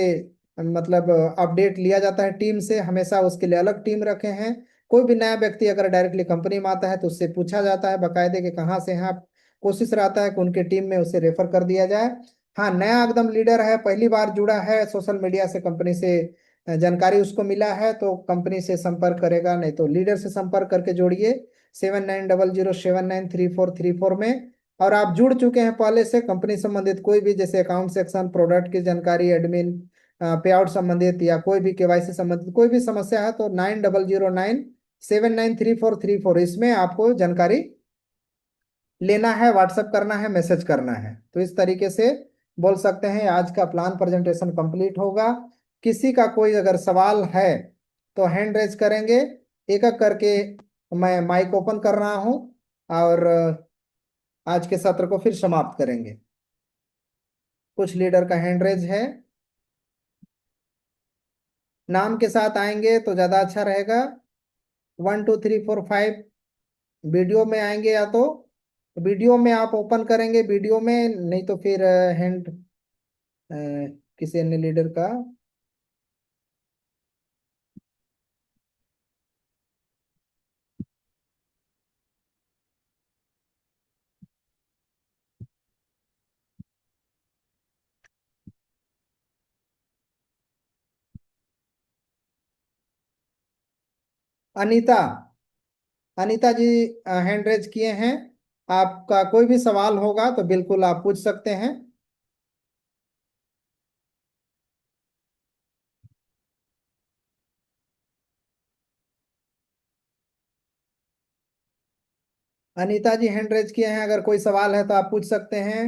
मतलब अपडेट लिया जाता है टीम से, हमेशा उसके लिए अलग टीम रखे हैं। कोई भी नया व्यक्ति अगर डायरेक्टली कंपनी में आता है तो उससे पूछा जाता है बाकायदे कि कहाँ से हैं आप, कोशिश रहता है कि उनके टीम में उसे रेफर कर दिया जाए। हाँ, नया एकदम लीडर है, पहली बार जुड़ा है सोशल मीडिया से, कंपनी से जानकारी उसको मिला है तो कंपनी से संपर्क करेगा, नहीं तो लीडर से संपर्क करके जोड़िए 7900793434 में। और आप जुड़ चुके हैं पहले से, कंपनी संबंधित कोई भी जैसे अकाउंट सेक्शन, प्रोडक्ट की जानकारी, एडमिन, पे आउट संबंधित या कोई भी केवाईसी संबंधित कोई भी समस्या है तो 9009793434 इसमें आपको जानकारी लेना है, व्हाट्सएप करना है, मैसेज करना है। तो इस तरीके से बोल सकते हैं आज का प्लान प्रेजेंटेशन कंप्लीट होगा। किसी का कोई अगर सवाल है तो हैंड रेज करेंगे, एक एक करके मैं माइक ओपन कर रहा हूं और आज के सत्र को फिर समाप्त करेंगे। कुछ लीडर का हैंड रेज है, नाम के साथ आएंगे तो ज्यादा अच्छा रहेगा। 1 2 3 4 5 वीडियो में आएंगे, या तो वीडियो में आप ओपन करेंगे वीडियो में, नहीं तो फिर हैंड किसी अन्य लीडर का अनीता, अनीता जी हैंड रेज किए हैं। आपका कोई भी सवाल होगा तो बिल्कुल आप पूछ सकते हैं। अनीता जी हैंड रेज किए हैं, अगर कोई सवाल है तो आप पूछ सकते हैं।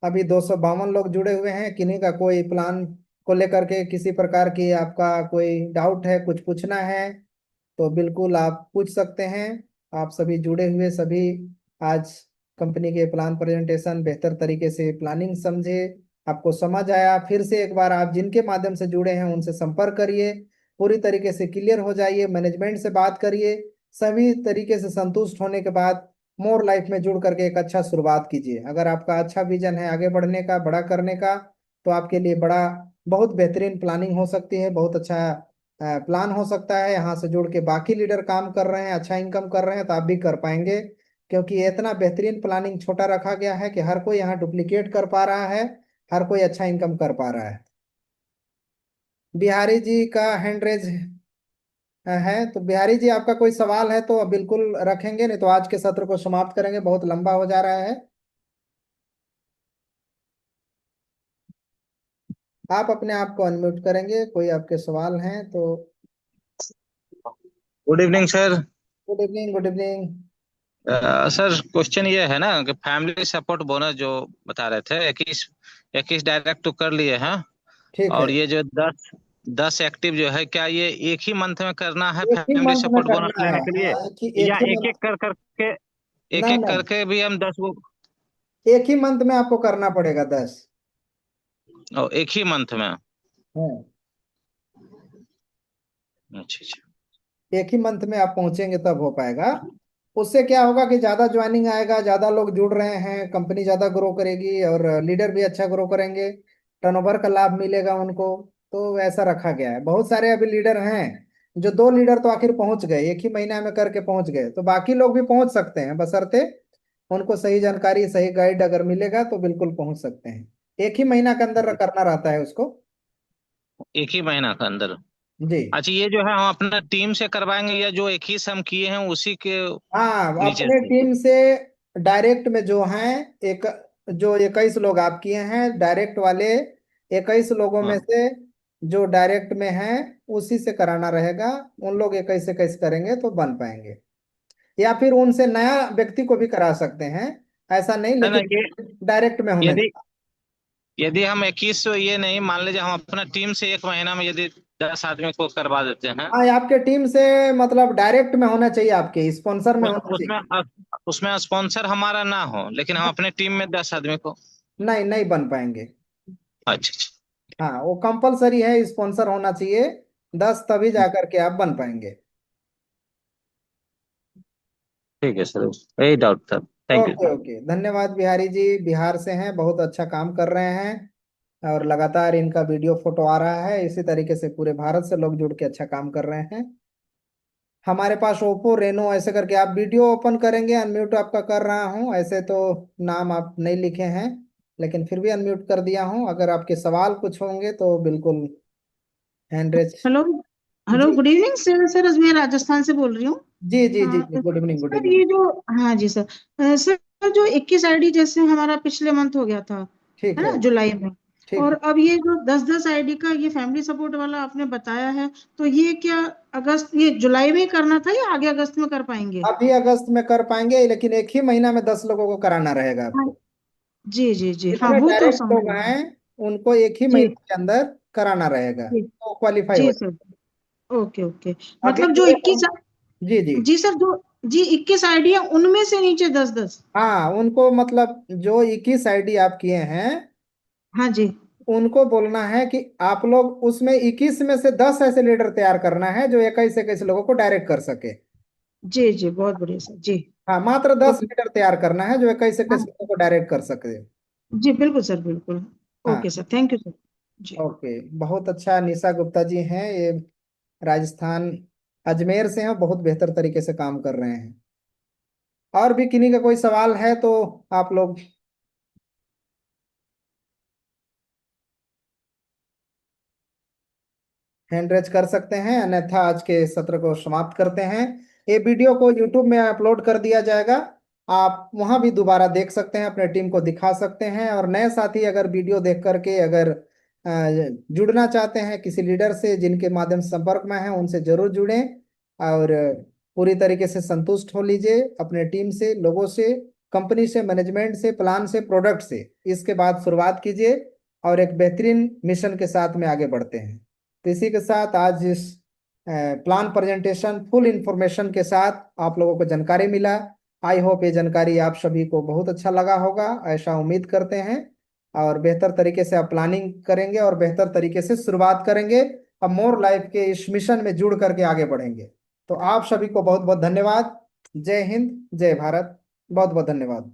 अभी 252 लोग जुड़े हुए हैं। किन्हीं का कोई प्लान को लेकर के किसी प्रकार की आपका कोई डाउट है, कुछ पूछना है, तो बिल्कुल आप पूछ सकते हैं। आप सभी जुड़े हुए सभी आज कंपनी के प्लान प्रेजेंटेशन बेहतर तरीके से प्लानिंग समझे, आपको समझ आया। फिर से एक बार आप जिनके माध्यम से जुड़े हैं उनसे संपर्क करिए, पूरी तरीके से क्लियर हो जाइए, मैनेजमेंट से बात करिए। सभी तरीके से संतुष्ट होने के बाद मोर लाइफ में जुड़ करके एक अच्छा शुरुआत कीजिए। अगर आपका अच्छा विजन है आगे बढ़ने का, बड़ा करने का, तो आपके लिए बड़ा बहुत बेहतरीन प्लानिंग हो सकती है, बहुत अच्छा प्लान हो सकता है। यहाँ से जुड़ के बाकी लीडर काम कर रहे हैं, अच्छा इनकम कर रहे हैं, तो आप भी कर पाएंगे। क्योंकि ये इतना बेहतरीन प्लानिंग छोटा रखा गया है कि हर कोई यहाँ डुप्लीकेट कर पा रहा है, हर कोई अच्छा इनकम कर पा रहा है। बिहारी जी का हैंड रेज है, तो बिहारी जी आपका कोई सवाल है तो बिल्कुल रखेंगे, नहीं तो आज के सत्र को समाप्त करेंगे, बहुत लंबा हो जा रहा है। आप अपने आप को अनम्यूट करेंगे, कोई आपके सवाल हैं तो। Good evening sir. Good evening, good evening. Sir question ये है ना कि फैमिली सपोर्ट बोनस जो बता रहे थे, 21 डायरेक्ट तो कर लिए हैं। ठीक है। और ये जो 10 एक्टिव जो है, क्या ये एक ही मंथ में करना है एक ही फैमिली मंथ में सपोर्ट बोनस करना है, लेने के लिए, हाँ, एक या ही एक मंथ। एक कर करके एक नहीं एक नहीं, करके भी हम 10 वो? एक ही मंथ में आपको करना पड़ेगा 10। और एक ही मंथ में? हाँ, अच्छा अच्छा। एक ही मंथ में आप पहुंचेंगे तब हो पाएगा। उससे क्या होगा कि ज्यादा ज्वाइनिंग आएगा, ज्यादा लोग जुड़ रहे हैं, कंपनी ज्यादा ग्रो करेगी और लीडर भी अच्छा ग्रो करेंगे, टर्नओवर का लाभ मिलेगा उनको। तो ऐसा रखा गया है। बहुत सारे अभी लीडर हैं, जो 2 लीडर तो आखिर पहुंच गए, एक ही महीना में करके पहुंच गए, तो बाकी लोग भी पहुंच सकते हैं, बशर्ते उनको सही जानकारी सही गाइड अगर मिलेगा तो बिल्कुल पहुंच सकते हैं। एक ही महीना के अंदर करना रहता है उसको। एक ही महीना के अंदर? जी। अच्छा, ये जो है हम अपना टीम से करवाएंगे, या जो एक ही से हम किए हैं उसी के हाँ, नीचे अपने से? टीम से डायरेक्ट में जो हैं, एक जो 21 लोग आप किए हैं डायरेक्ट वाले, 21 लोगों में हाँ। से जो डायरेक्ट में हैं उसी से कराना रहेगा। उन लोग 21 21 करेंगे तो बन पाएंगे, या फिर उनसे नया व्यक्ति को भी करा सकते हैं, ऐसा नहीं, ना ना, लेकिन ये डायरेक्ट में होने। यदि यदि हम 21, ये नहीं, मान लीजिए हम अपना टीम से एक महीना में यदि 10 आदमी को करवा देते हैं, हाँ, ये आपके टीम से मतलब डायरेक्ट में होना चाहिए, आपके स्पॉन्सर में होना उसमें चाहिए। उसमें स्पॉन्सर हमारा ना हो, लेकिन हम अपने टीम में 10 आदमी को? नहीं, नहीं बन पाएंगे। अच्छा अच्छा। हाँ, वो कंपलसरी है, स्पॉन्सर होना चाहिए 10, तभी जा करके आप बन पाएंगे। ठीक है सर, यही डाउट था। Thank you okay sir. Okay, धन्यवाद बिहारी जी, बिहार से हैं, बहुत अच्छा काम कर रहे हैं और लगातार इनका वीडियो फोटो आ रहा है। इसी तरीके से पूरे भारत से लोग जुड़ के अच्छा काम कर रहे हैं। हमारे पास ओप्पो रेनो ऐसे करके, आप वीडियो ओपन करेंगे, अनम्यूट आपका कर रहा हूँ, ऐसे तो नाम आप नहीं लिखे हैं, लेकिन फिर भी अनम्यूट कर दिया हूँ। अगर आपके सवाल कुछ होंगे तो बिल्कुल हैंड रेज। हेलो। हेलो, जी गुड इवनिंग सर। सर मैं राजस्थान से बोल रही हूँ। जी जी जी जी, good evening, good sir evening. ये जो, हाँ जी सर, सर जो 21 आईडी जैसे हमारा पिछले मंथ हो गया था, ठीक है है। ना, जुलाई में। ठीक और है। अब ये जो 10-10 आईडी का ये फैमिली सपोर्ट वाला आपने बताया है, तो ये क्या अगस्त, ये जुलाई में करना था या आगे अगस्त में कर पाएंगे? अभी अगस्त में कर पाएंगे, लेकिन एक ही महीना में 10 लोगों को कराना रहेगा हाँ आपको। जी जी जी, हाँ जितने वो तो डायरेक्ट समझ लोग गए। हैं उनको एक ही जी महीने के अंदर कराना रहेगा, जी तो क्वालिफाई हो जी जाए। सर। Okay okay. अभी मतलब जो जो एक 21, जी जी। जी सर, जो जी 21 आईडी है उनमें से नीचे 10-10? हाँ, उनको मतलब जो 21 आईडी आप किए हैं हाँ जी उनको बोलना है कि आप लोग उसमें 21 में से 10 ऐसे लीडर तैयार करना है जो 21 21 लोगों को डायरेक्ट कर सके। जी जी, बहुत बढ़िया सर जी। हाँ, मात्र 10 ओके। लीडर तैयार करना है जो 21 21 हाँ लोगों को डायरेक्ट कर सके। जी, बिल्कुल सर, बिल्कुल। हाँ। Okay sir, thank you sir. जी। ओके, बहुत अच्छा। निशा गुप्ता जी हैं ये, राजस्थान अजमेर से हैं, बहुत बेहतर तरीके से काम कर रहे हैं। और भी किन्हीं का कोई सवाल है तो आप लोग। हैंड रेज कर सकते हैं, अन्यथा आज के सत्र को समाप्त करते हैं। ये वीडियो को यूट्यूब में अपलोड कर दिया जाएगा, आप वहां भी दोबारा देख सकते हैं, अपने टीम को दिखा सकते हैं। और नए साथी अगर वीडियो देख करके अगर जुड़ना चाहते हैं किसी लीडर से जिनके माध्यम से संपर्क में है, उनसे जरूर जुड़ें और पूरी तरीके से संतुष्ट हो लीजिए अपने टीम से, लोगों से, कंपनी से, मैनेजमेंट से, प्लान से, प्रोडक्ट से। इसके बाद शुरुआत कीजिए और एक बेहतरीन मिशन के साथ में आगे बढ़ते हैं। तो इसी के साथ आज इस प्लान प्रेजेंटेशन फुल इंफॉर्मेशन के साथ आप लोगों को जानकारी मिला। आई होप ये जानकारी आप सभी को बहुत अच्छा लगा होगा, ऐसा उम्मीद करते हैं। और बेहतर तरीके से आप प्लानिंग करेंगे और बेहतर तरीके से शुरुआत करेंगे, अब मोर लाइफ के इस मिशन में जुड़ करके आगे बढ़ेंगे। तो आप सभी को बहुत बहुत धन्यवाद। जय हिंद, जय भारत, बहुत बहुत धन्यवाद।